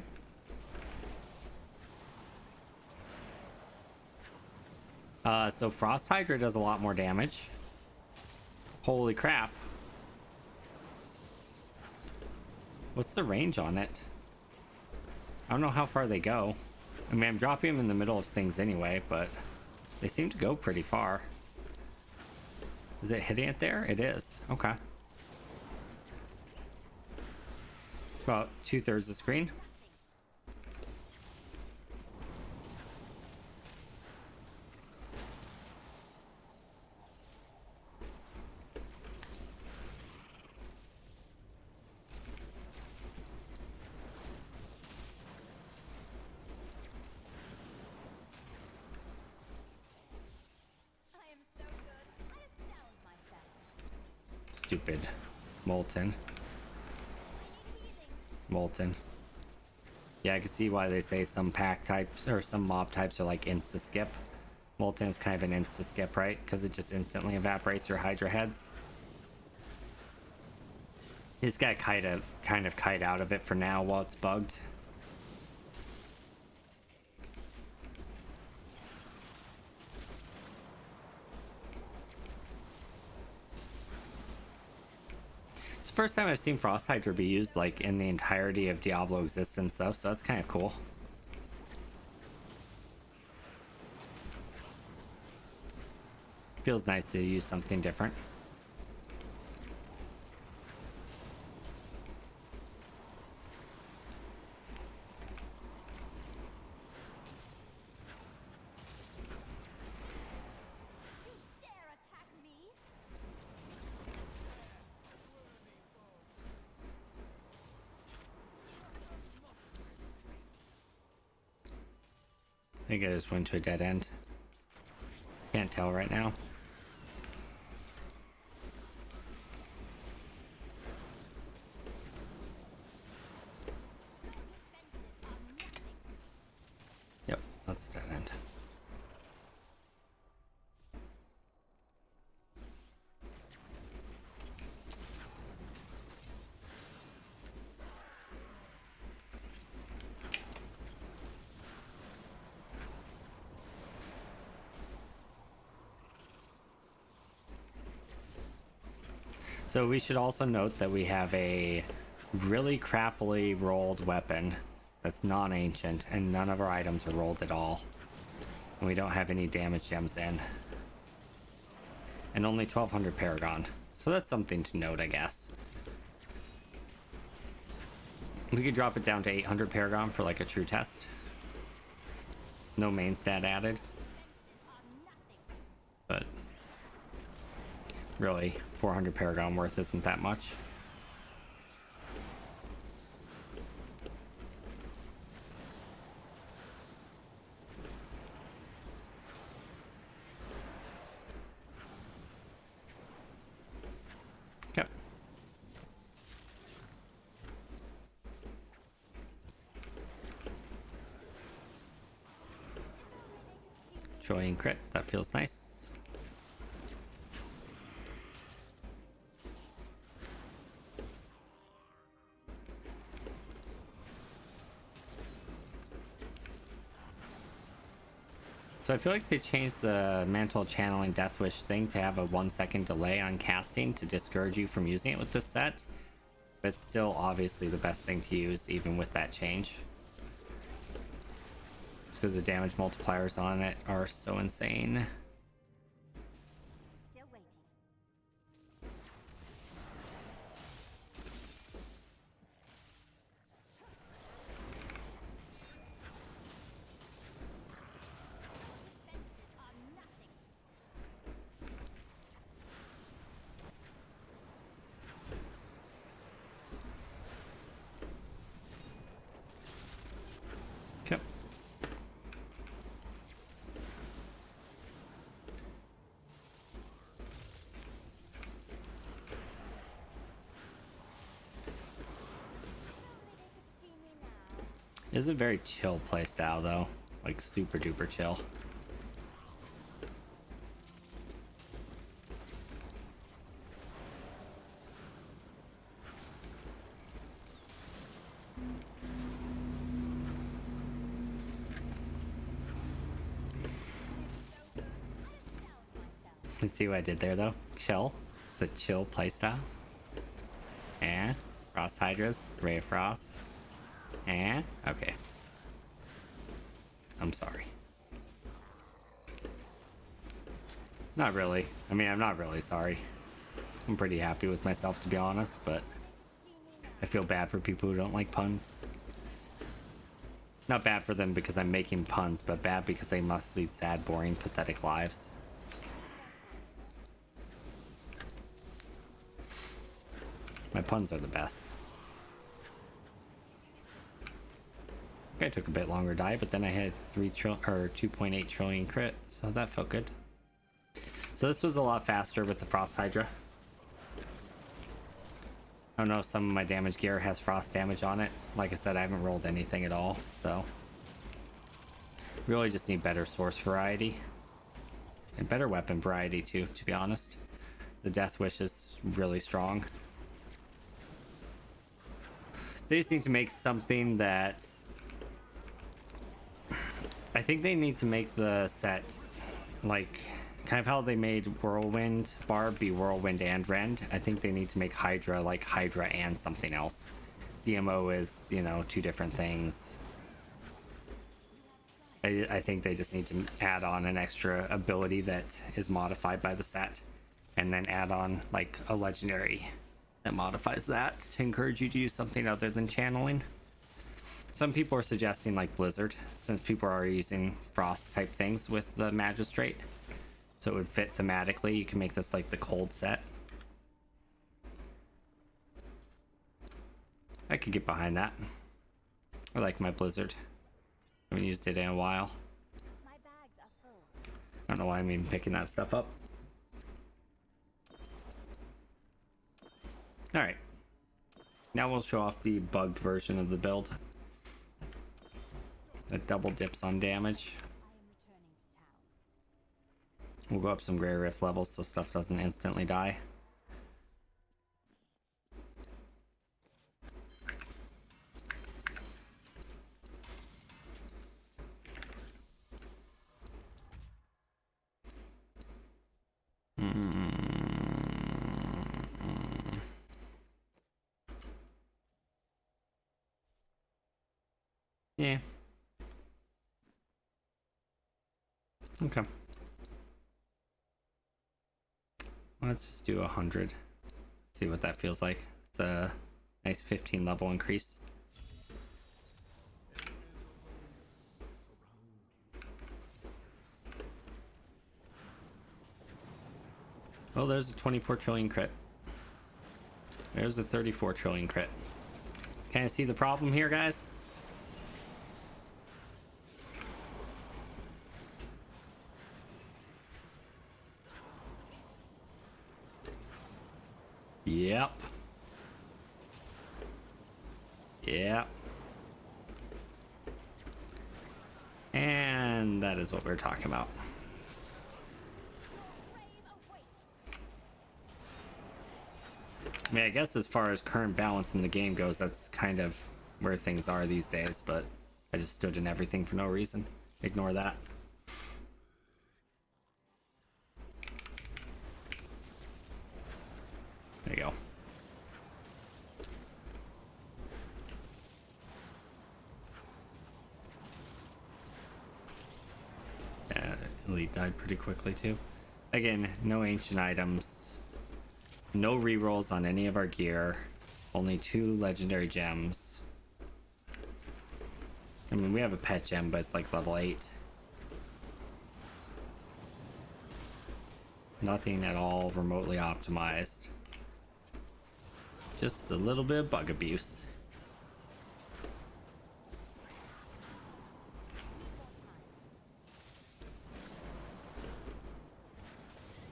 A: So Frost Hydra does a lot more damage. Holy crap. What's the range on it? I don't know how far they go. I mean, I'm dropping them in the middle of things anyway, but they seem to go pretty far. Is it hitting it there? It is. Okay. It's about 2/3 the screen.
C: I am so good. I astound myself.
A: Stupid. Molten.
C: I need healing.
A: Molten. Yeah, I can see why they say some pack types or some mob types are like insta skip. Molten is kind of an insta skip, right? Because it just instantly evaporates your Hydra heads. He's got to kind of kite out of it for now while it's bugged. It's the first time I've seen Frost Hydra be used like in the entirety of Diablo existence though, so that's kind of cool. Feels nice to use something different.
C: You dare attack me?
A: I think I just went to a dead end. Can't tell right now.
C: Defenses are nothing.
A: Yep, that's a dead end. So we should also note that we have a really crappily rolled weapon that's non-ancient, and none of our items are rolled at all. And we don't have any damage gems in. And only 1200 Paragon. So that's something to note, I guess. We could drop it down to 800 Paragon for like a true test. No main stat added.
C: Defenses are nothing.
A: But really, 400 Paragon worth isn't that much. Yep. Joy and crit, that feels nice. So I feel like they changed the mantle channeling death wish thing to have a 1-second delay on casting to discourage you from using it with this set, but it's still obviously the best thing to use even with that change. Just because the damage multipliers on it are so insane.
C: Still waiting. Defenses are nothing.
A: Yep.
C: Only they could see me now.
A: It is a very chill playstyle though, like super duper chill.
C: So good. I astound myself.
A: You see what I did there though? Chill. It's a chill playstyle. And Frost Hydras, Ray of Frost. And okay. I'm sorry. Not really. I mean, I'm not really sorry. I'm pretty happy with myself, to be honest, but I feel bad for people who don't like puns. Not bad for them because I'm making puns, but bad because they must lead sad, boring, pathetic lives. My puns are the best. I took a bit longer die, but then I had 2.8 trillion crit, so that felt good. So this was a lot faster with the Frost Hydra. I don't know if some of my damage gear has frost damage on it. Like I said, I haven't rolled anything at all, so really just need better source variety and better weapon variety too, to be honest. The Death Wish is really strong. They just need to make something that I think they need to make the set like kind of how they made Whirlwind Barb be Whirlwind and Rend. I think they need to make Hydra like Hydra and something else. DMO is, you know, two different things. I think they just need to add on an extra ability that is modified by the set, and then add on like a legendary that modifies that to encourage you to use something other than channeling. Some people are suggesting like Blizzard, since people are using frost type things with the Magistrate. So it would fit thematically. You can make this like the cold set. I could get behind that. I like my Blizzard. I haven't used it in a while.
C: My bags are full.
A: I don't know why I'm even picking that stuff up. Alright. Now we'll show off the bugged version of the build. That double dips on damage.
C: I am returning to town.
A: We'll go up some Grey Rift levels so stuff doesn't instantly die. Yeah. Okay. Let's just do 100. See what that feels like. It's a nice 15 level increase. Oh, there's a 24 trillion crit. There's a 34 trillion crit. Kind of see the problem here, guys? Yep. Yep. And that is what we're talking about. I mean, I guess as far as current balance in the game goes, that's kind of where things are these days, but I just stood in everything for no reason. Ignore that. There you go. Yeah, Elite died pretty quickly too. Again, no ancient items. No rerolls on any of our gear. Only 2 legendary gems. I mean, we have a pet gem, but it's like level 8. Nothing at all remotely optimized. Just a little bit of bug abuse.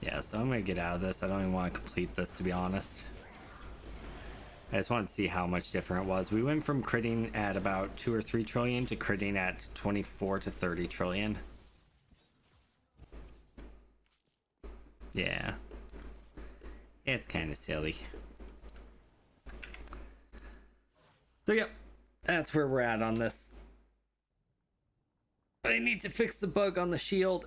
A: Yeah, so I'm gonna get out of this. I don't even want to complete this, to be honest. I just wanted to see how much different it was. We went from critting at about 2 or 3 trillion to critting at 24 to 30 trillion. Yeah. It's kind of silly. So yep, that's where we're at on this. They need to fix the bug on the shield.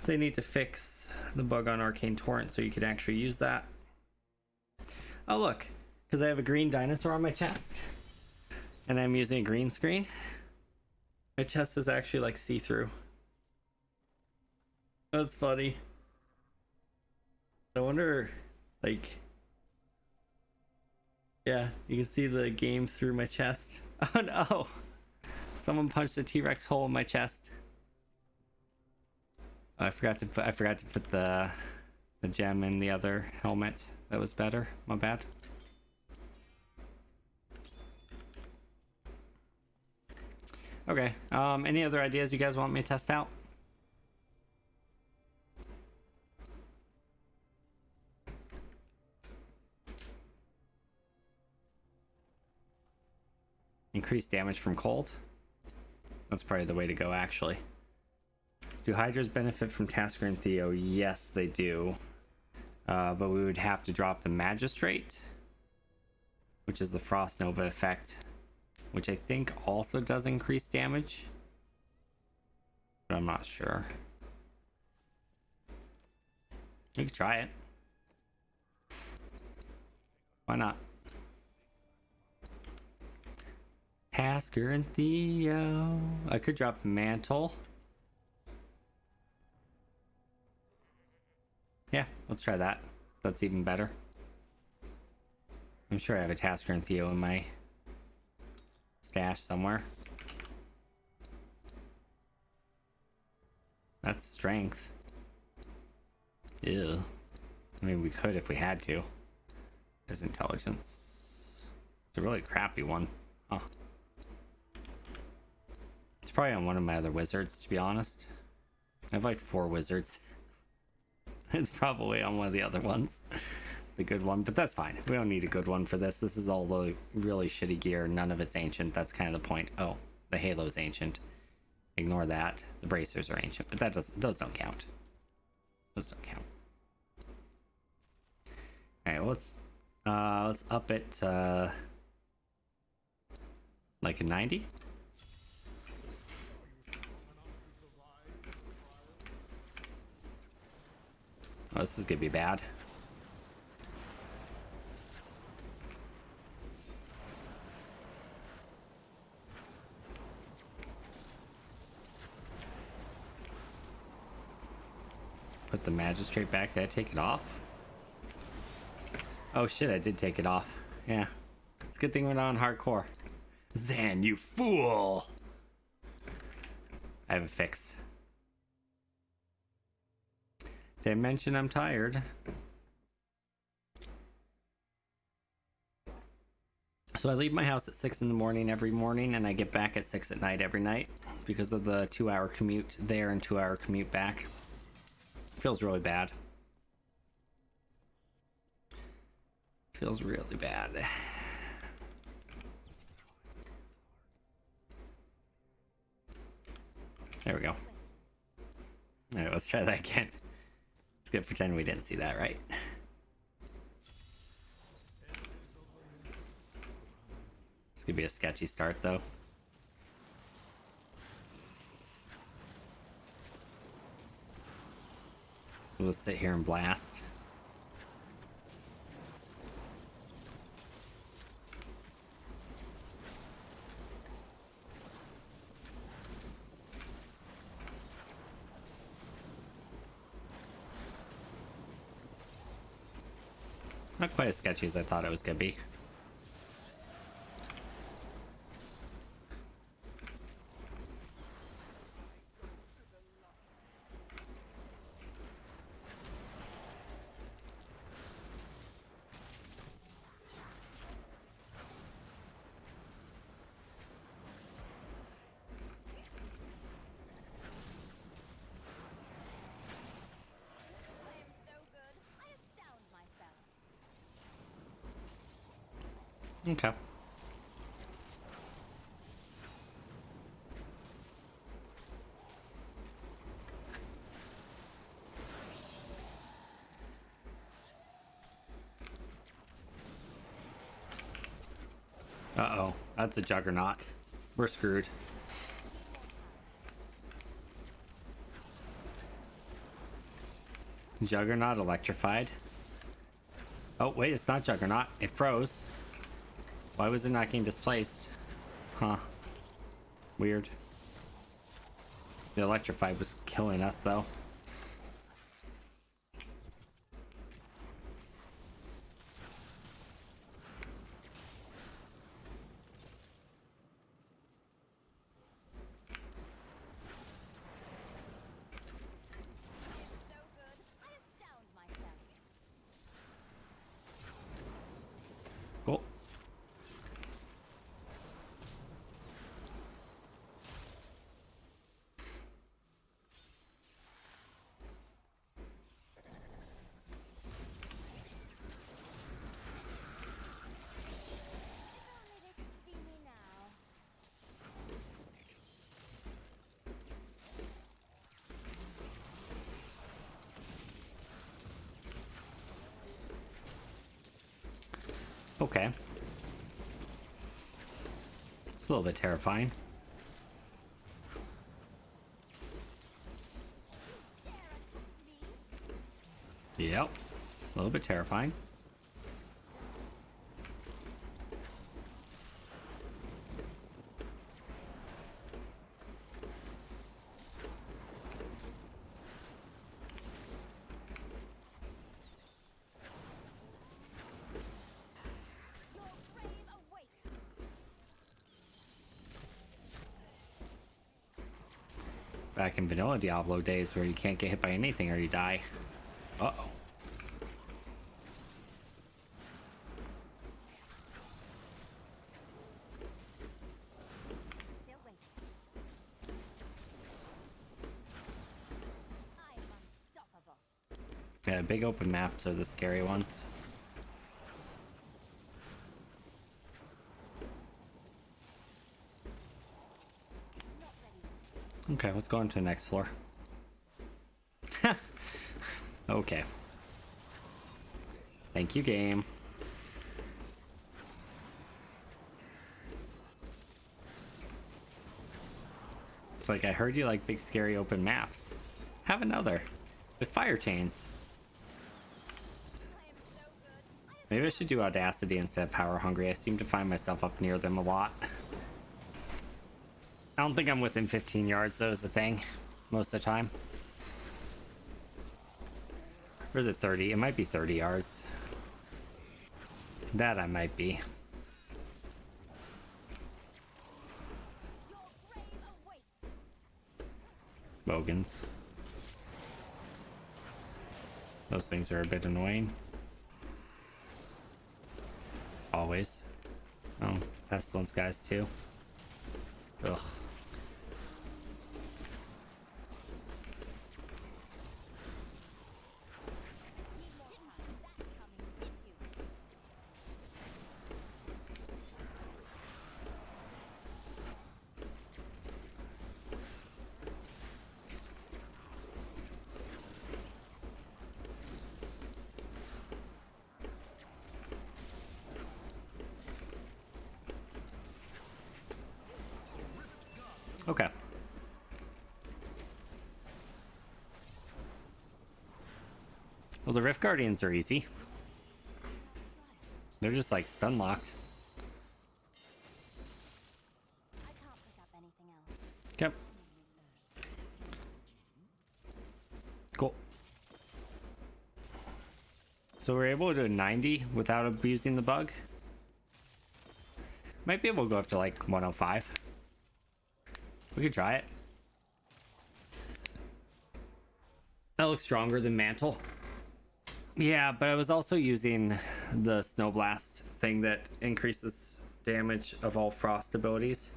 A: They need to fix the bug on Arcane Torrent so you can actually use that. Oh look, because I have a green dinosaur on my chest and I'm using a green screen, my chest is actually like see-through. That's funny. I wonder, like, yeah, you can see the game through my chest. Oh no! Someone punched a T-Rex hole in my chest. I forgot to put the gem in the other helmet. That was better. My bad. Okay. Any other ideas you guys want me to test out? Increased damage from cold. That's probably the way to go, actually. Do Hydras benefit from Tasker and Theo? Yes, they do. But we would have to drop the Magistrate, which is the Frost Nova effect, which I think also does increase damage, but I'm not sure. We could try it. Why not? Tasker and Theo. I could drop Mantle. Yeah, let's try that. That's even better. I'm sure I have a Tasker and Theo in my stash somewhere. That's strength. Ew. I mean, we could if we had to. There's intelligence. It's a really crappy one. Huh. It's probably on one of my other wizards, to be honest. I have like 4 wizards. It's probably on one of the other ones. The good one, but that's fine. We don't need a good one for this. This is all the really shitty gear. None of it's ancient. That's kind of the point. Oh, the halo's ancient. Ignore that. The bracers are ancient, but that doesn't. Those don't count. Those don't count. All right, well, let's up it to like a 90. Oh, this is gonna be bad. Put the Magistrate back. Did I take it off? Oh shit, I did take it off. Yeah. It's a good thing we're not on hardcore. Zan, you fool! I have a fix. Did I mention I'm tired? So I leave my house at 6 in the morning every morning, and I get back at 6 at night every night because of the 2-hour commute there and 2-hour commute back. Feels really bad. Feels really bad. There we go. All right, let's try that again. Let's get pretend we didn't see that, right? This could be a sketchy start, though. We'll sit here and blast. Not quite as sketchy as I thought it was gonna be.
C: I am so good. I astound myself.
A: Okay. Uh-oh, that's a juggernaut. We're screwed. Juggernaut electrified. Oh, wait, it's not Juggernaut. It froze. Why was it not getting displaced? Huh. Weird. The electrified was killing us, though. Okay. It's a little bit terrifying. Yep. A little bit terrifying. Back in vanilla Diablo days where you can't get hit by anything or you die. Uh-oh.
C: Still waiting. I am unstoppable.
A: Yeah, big open maps are the scary ones.
C: Not ready.
A: Okay, let's go on to the next floor. Okay. Thank you, game. It's like I heard you like big scary open maps. Have another. With fire chains.
C: I am so good.
A: Maybe I should do Audacity instead of Power Hungry. I seem to find myself up near them a lot. I don't think I'm within 15 yards, though, is the thing. Most of the time. Or is it 30? It might be 30 yards. That I might be.
C: Your grave awaits.
A: Bogans. Those things are a bit annoying. Always. Oh, pestilence guys too. Ugh.
C: Need more time. That's coming with you.
A: Okay. Well, the Rift Guardians are easy. They're just like stun locked.
C: I can't pick up anything else.
A: Yep. Cool. So we're able to do 90 without abusing the bug. Might be able to go up to like 105. We could try it. That looks stronger than Mantle. Yeah, but I was also using the Snow Blast thing that increases damage of all frost abilities.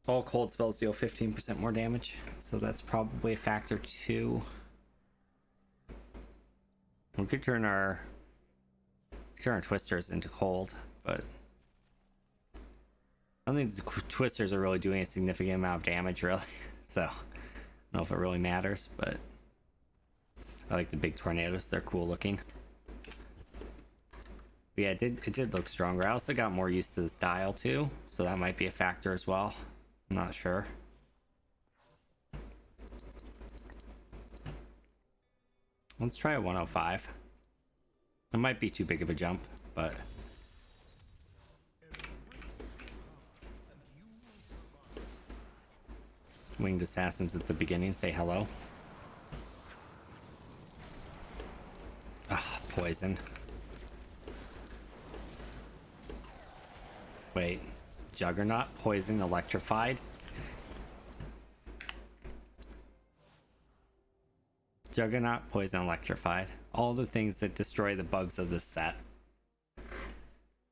A: All cold spells deal 15% more damage, so that's probably a factor too. We could turn our twisters into cold, but I don't think the twisters are really doing a significant amount of damage, really. So I don't know if it really matters, but I like the big tornadoes. They're cool looking. But yeah, it did look stronger. I also got more used to the style too, so that might be a factor as well. I'm not sure. Let's try a 105. It might be too big of a jump, but winged assassins at the beginning say hello. Ah, poison. Wait, Juggernaut, poison, electrified. Juggernaut, poison, electrified. All the things that destroy the bugs of this set.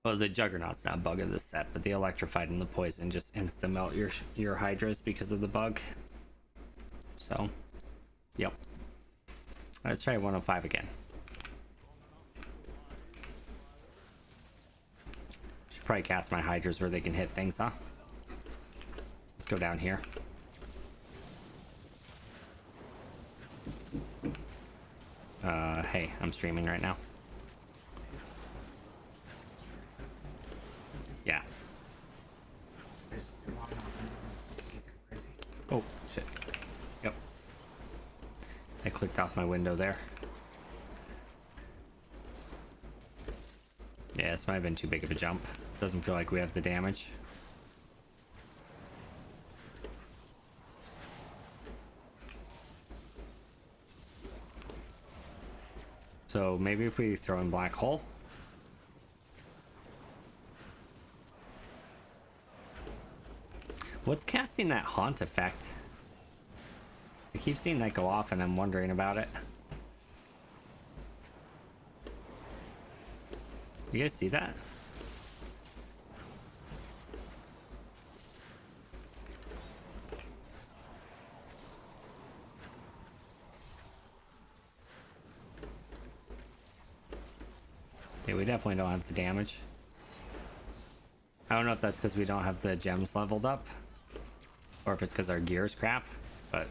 A: Well, the Juggernaut's not a bug of this set, but the electrified and the poison just insta melt your hydras because of the bug. So, yep. Let's try 105 again. Should probably cast my hydras where they can hit things, huh? Let's go down here. Hey, I'm streaming right now. Oh, shit. Yep. I clicked off my window there. Yeah, this might have been too big of a jump. Doesn't feel like we have the damage. So maybe if we throw in black hole. What's casting that haunt effect? I keep seeing that go off and I'm wondering about it. You guys see that? Yeah, we definitely don't have the damage. I don't know if that's because we don't have the gems leveled up, or if it's because our gear's crap, but...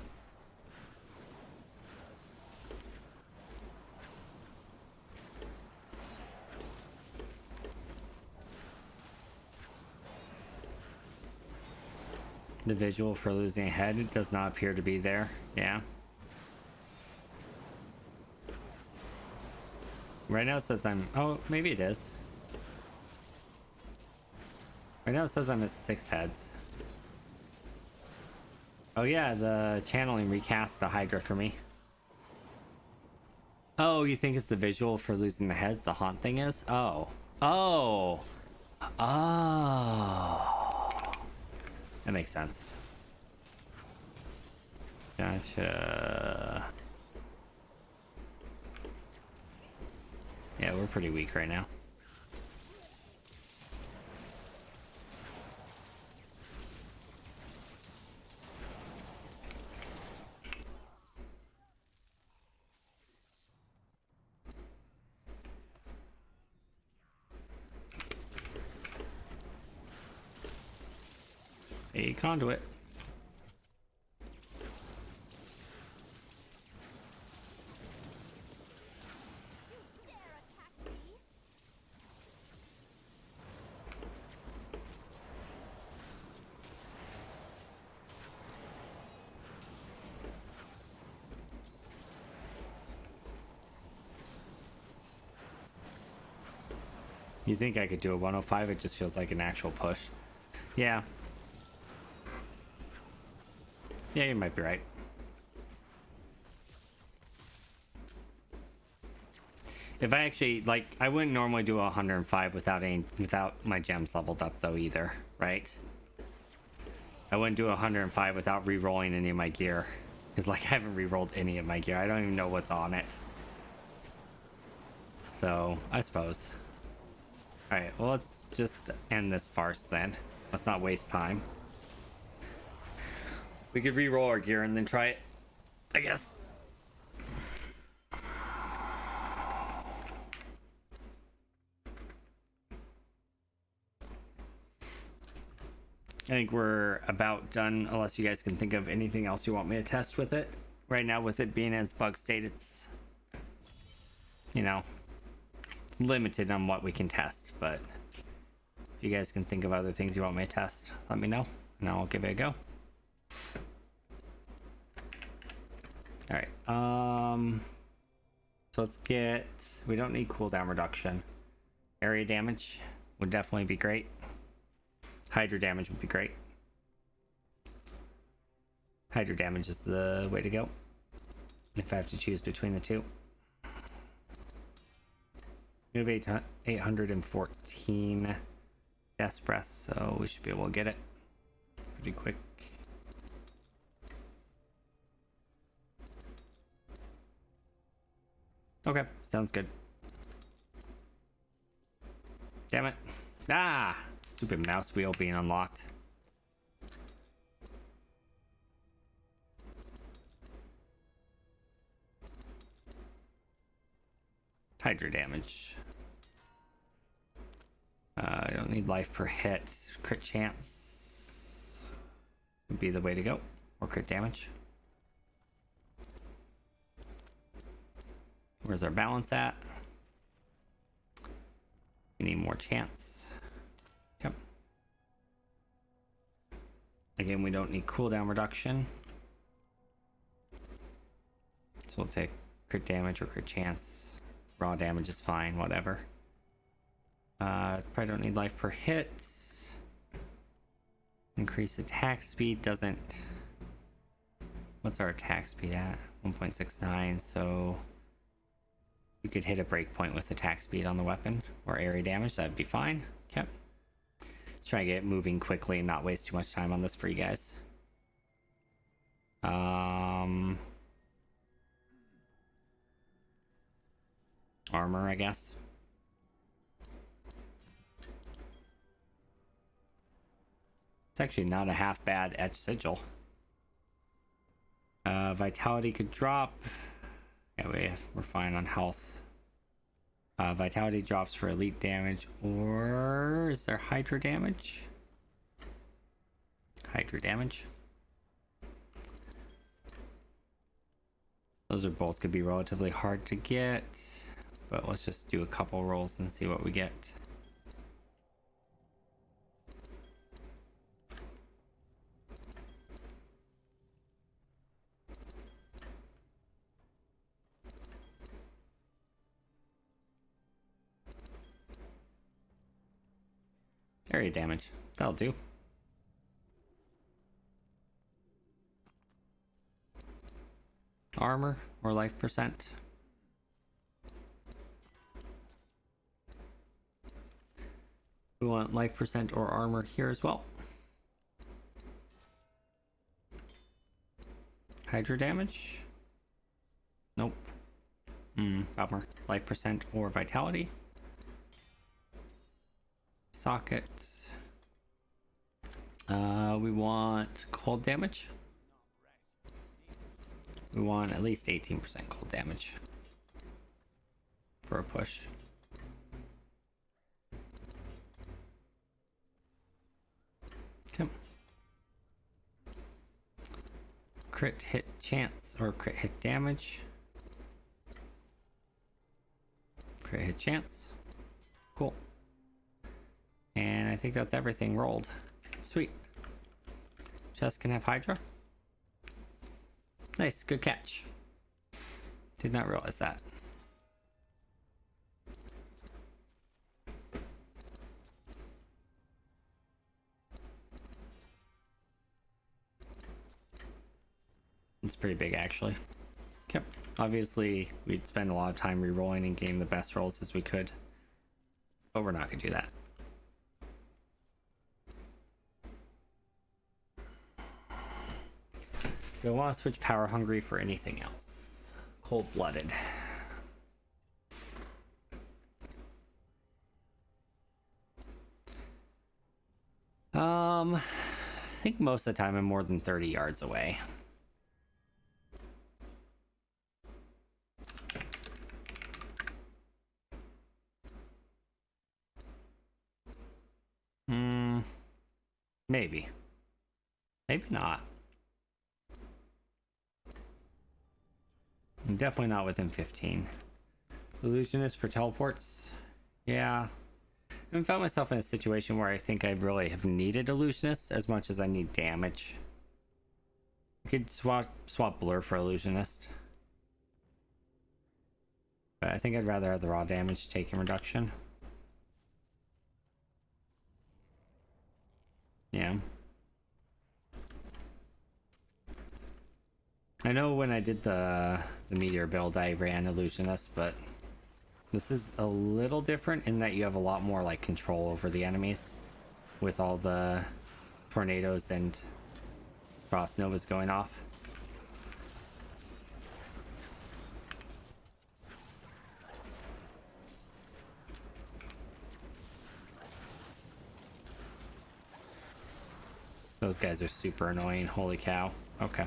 A: The visual for losing a head does not appear to be there. Yeah. Right now it says I'm... Oh, maybe it is. Right now it says I'm at 6 heads. Oh yeah, the channeling recast the Hydra for me. Oh, you think it's the visual for losing the heads? The haunt thing is? Oh. Oh. Oh. That makes sense. Gotcha. Yeah, we're pretty weak right now. A conduit. You think I could do a 105? It just feels like an actual push. Yeah. Yeah, you might be right. If I actually, like, I wouldn't normally do a 105 without my gems leveled up though either, right? I wouldn't do a 105 without re-rolling any of my gear. Because, like, I haven't re-rolled any of my gear. I don't even know what's on it. So, I suppose. Alright, well, let's just end this farce then. Let's not waste time. We could re-roll our gear and then try it, I guess. I think we're about done, unless you guys can think of anything else you want me to test with it. Right now, with it being in its bug state, it's, you know, limited on what we can test. But if you guys can think of other things you want me to test, let me know, and I'll give it a go. All right. So let's get. We don't need cooldown reduction. Area damage would definitely be great. Hydra damage would be great. Hydra damage is the way to go if I have to choose between the two. We have 814 death breath, so we should be able to get it pretty quick. Okay, sounds good. Damn it. Ah! Stupid mouse wheel being unlocked. Hydra damage. I don't need life per hit. Crit chance would be the way to go. Or crit damage. Where's our balance at? We need more chance. Yep. Again, we don't need cooldown reduction. So we'll take crit damage or crit chance. Raw damage is fine, whatever. Probably don't need life per hit. Increase attack speed doesn't... What's our attack speed at? 1.69, so... You could hit a breakpoint with attack speed on the weapon or area damage, that'd be fine. Okay. Let's try to get moving quickly and not waste too much time on this for you guys. Armor, I guess. It's actually not a half bad etched sigil. Vitality could drop. Yeah, we're fine on health. Vitality drops for elite damage, or is there Hydra damage? Hydra damage. Those are both could be relatively hard to get, but let's just do a couple rolls and see what we get. Area damage. That'll do. Armor or life percent. We want life percent or armor here as well. Hydra damage. Nope. Bummer. Life percent or vitality. Sockets. We want cold damage. We want at least 18% cold damage for a push. Okay. Crit hit chance or crit hit damage. Crit hit chance. Cool. And I think that's everything rolled. Sweet. Chest can have Hydra. Nice, good catch. Did not realize that. It's pretty big actually. Okay. Obviously, we'd spend a lot of time re-rolling and getting the best rolls as we could. But we're not gonna do that. Don't want to switch power hungry for anything else. Cold-blooded. I think most of the time I'm more than 30 yards away. Maybe. Maybe not. I'm definitely not within 15. Illusionist for teleports. Yeah. I haven't found myself in a situation where I think I really have needed Illusionist as much as I need damage. I could swap Blur for Illusionist. But I think I'd rather have the raw damage taking reduction. Yeah. I know when I did the meteor build I ran Illusionist, but this is a little different in that you have a lot more like control over the enemies with all the tornadoes and frost novas going off. Those guys are super annoying, holy cow. Okay.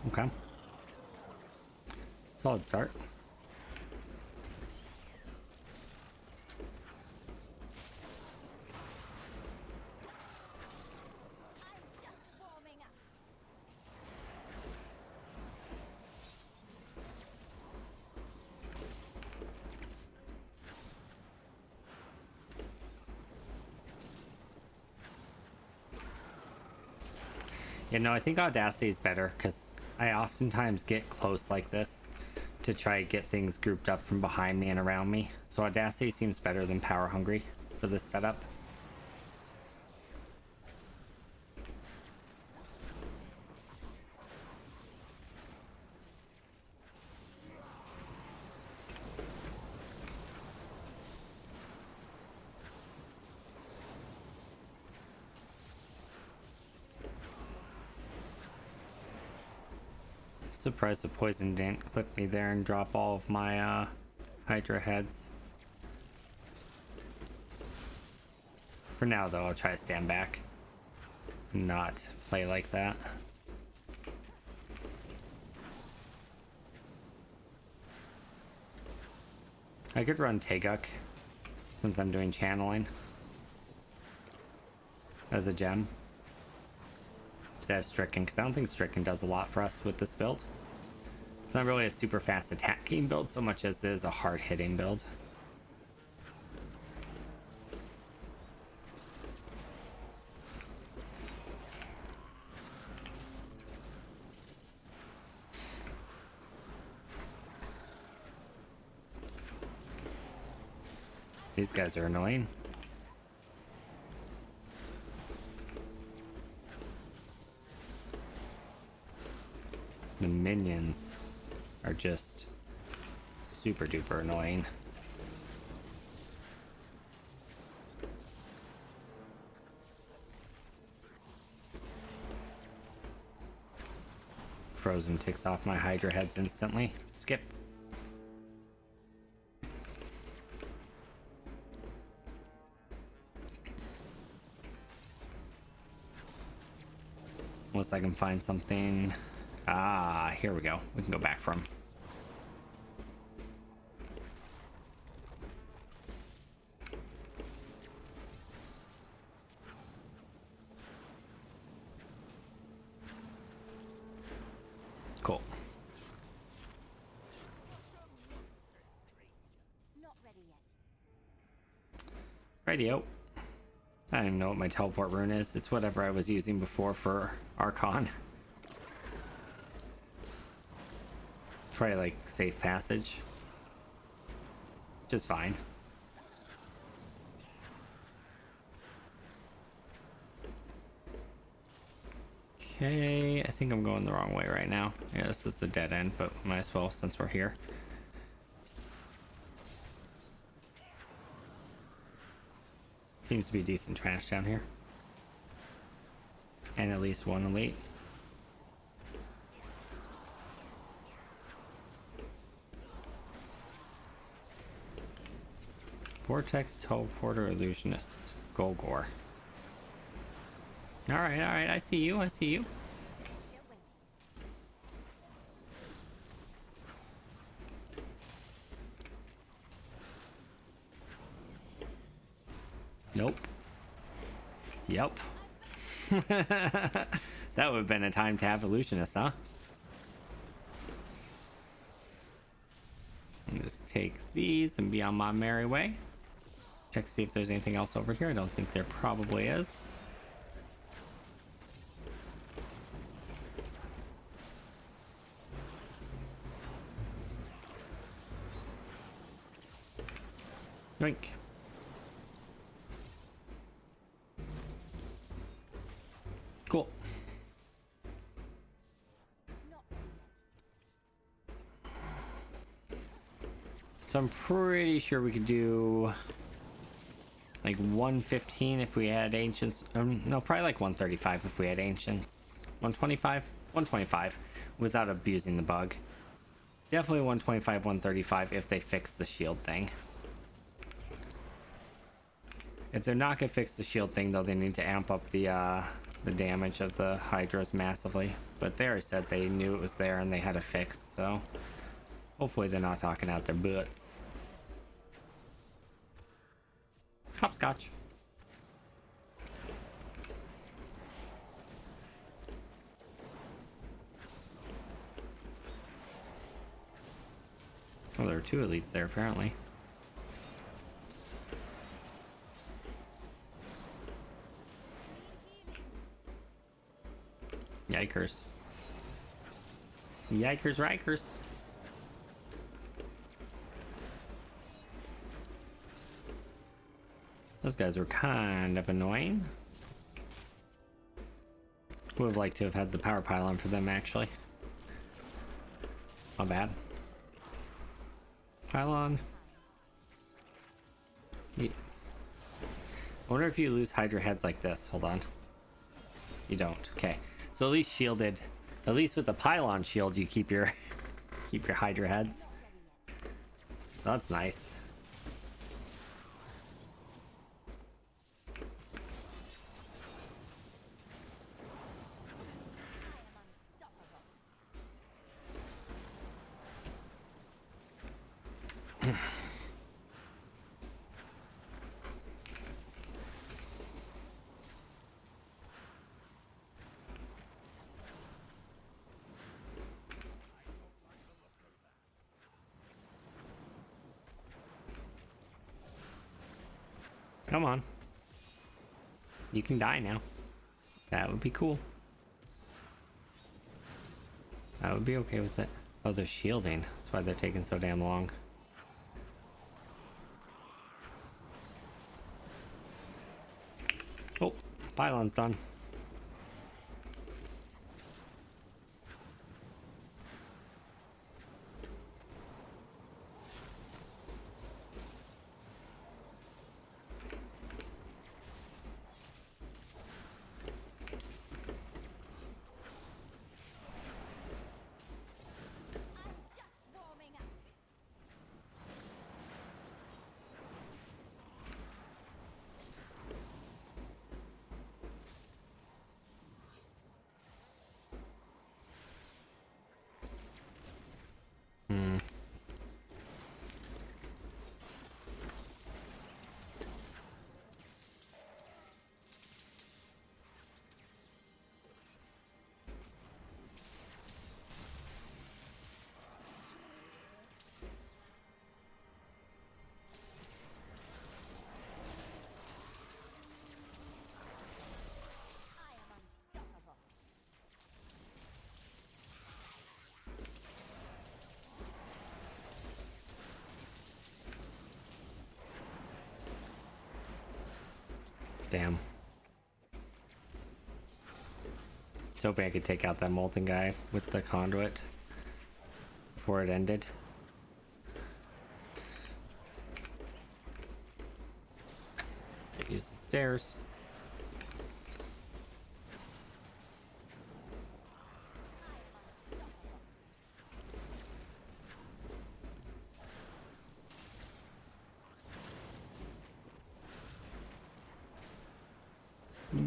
A: Okay. Solid start.
C: I'm just warming
A: You know, I think Audacity is better because I oftentimes get close like this to try to get things grouped up from behind me and around me. So Audacity seems better than Power Hungry for this setup. Surprised the poison didn't clip me there and drop all of my Hydra heads. For now though, I'll try to stand back. Not play like that. I could run Teguk since I'm doing channeling as a gem instead of Stricken, because I don't think Stricken does a lot for us with this build. It's not really a super fast attacking build so much as it is a hard hitting build. These guys are annoying. The minions are just super duper annoying. Frozen ticks off my Hydra heads instantly. Skip. Unless I can find something. Ah, here we go. We can go back from. Cool.
C: Not ready yet.
A: Radio. I don't even know what my teleport rune is. It's whatever I was using before for Archon. Probably like safe passage. Which is fine. Okay, I think I'm going the wrong way right now. Yeah, this is a dead end, but might as well since we're here. Seems to be decent trash down here. And at least one elite. Vortex Teleporter Illusionist. Golgor. Alright, I see you, I see you.
C: Still waiting.
A: Nope. Yep. That would have been a time to have Illusionist, huh? I'll just take these and be on my merry way. Check to see if there's anything else over here. I don't think there probably is. Yoink. Cool.
C: Not ready yet.
A: So I'm pretty sure we could do like 115 if we had ancients. No, probably like 135 if we had ancients. 125? 125 without abusing the bug. Definitely 125, 135 if they fix the shield thing. If they're not gonna fix the shield thing though, they need to amp up the damage of the Hydras massively. But they already said they knew it was there and they had a fix, so hopefully they're not talking out their butts. Hopscotch. Oh, there are two elites there apparently. Yikers. Yikers, rikers. Those guys were kind of annoying. Would have liked to have had the power pylon for them, actually. Not bad. Pylon. I wonder if you lose Hydra heads like this. Hold on. You don't. Okay. So at least shielded. At least with the pylon shield, you keep your keep your Hydra heads. So that's nice. Come on. You can die now. That would be cool. I would be okay with it. Oh, they're shielding. That's why they're taking so damn long. Oh, pylon's done. Damn. I was hoping I could take out that molten guy with the conduit before it ended. Use the stairs.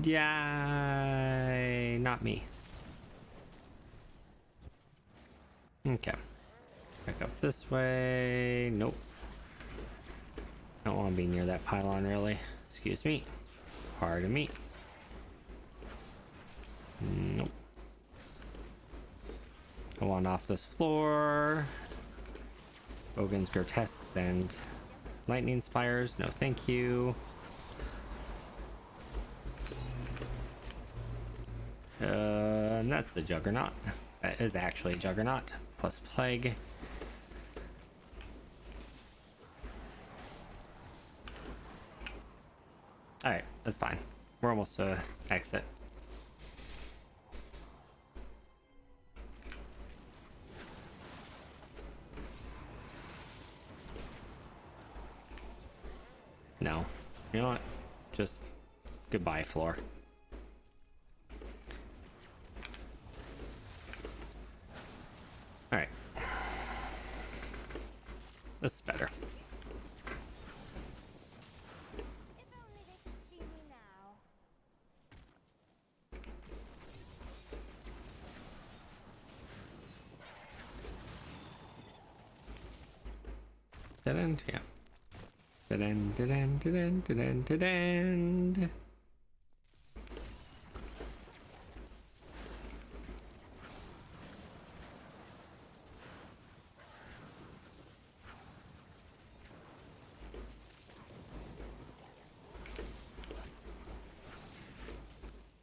A: Yeah, not me. Okay. Back up this way. Nope. Don't want to be near that pylon, really. Excuse me. Pardon me. Nope. Go on off this floor. Bogan's grotesques and lightning spires. No, thank you. And that's a juggernaut. That is actually a juggernaut. Plus plague. Alright, that's fine. We're almost to exit. No. You know what? Just goodbye, floor. Alright. This is better.
C: If only they could see me now.
A: Dead end? Yeah. Dead end, dead end, dead end, dead end, dead end.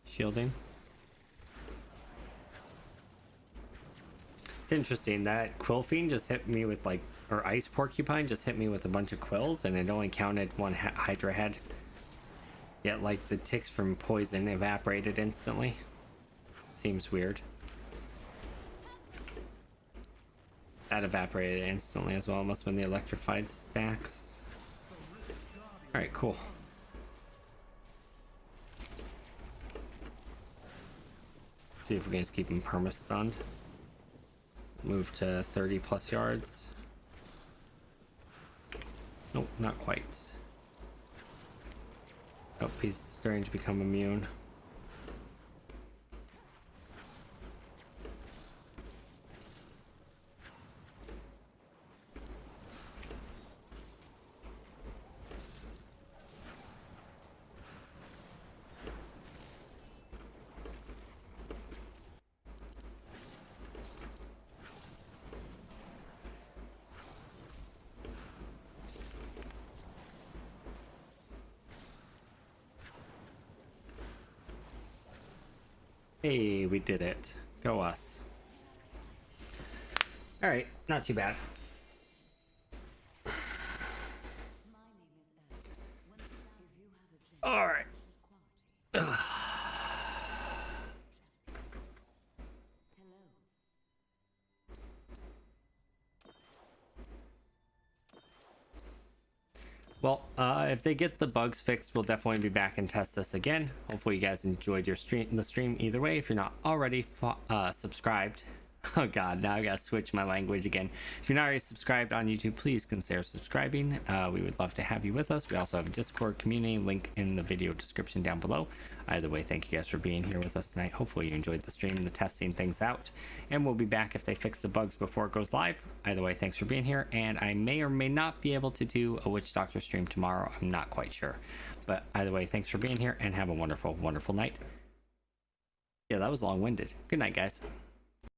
A: Shielding. It's interesting that quill fiend just hit me with like, or ice porcupine just hit me with a bunch of quills, and it only counted one hydra head. Yet like the ticks from poison evaporated instantly. Seems weird. That evaporated instantly as well. Must have been the electrified stacks. Alright, cool. See if we can just keep him perma-stunned. Move to 30 plus yards. Nope, not quite. Oh, he's starting to become immune. Hey, we did it. Go us. Alright, not too bad. Alright. Well, if they get the bugs fixed, we'll definitely be back and test this again. Hopefully you guys enjoyed the stream either way. If you're not already subscribed, oh god, now I gotta switch my language again. If you're not already subscribed on YouTube, please consider subscribing. We would love to have you with us. We also have a Discord community link in the video description down below. Either way, thank you guys for being here with us tonight. Hopefully you enjoyed the stream and the testing things out, and we'll be back if they fix the bugs before it goes live. Either way, thanks for being here, and I may or may not be able to do a witch doctor stream tomorrow. I'm not quite sure, but either way, thanks for being here and have a wonderful night. Yeah, that was long-winded. Good night, guys.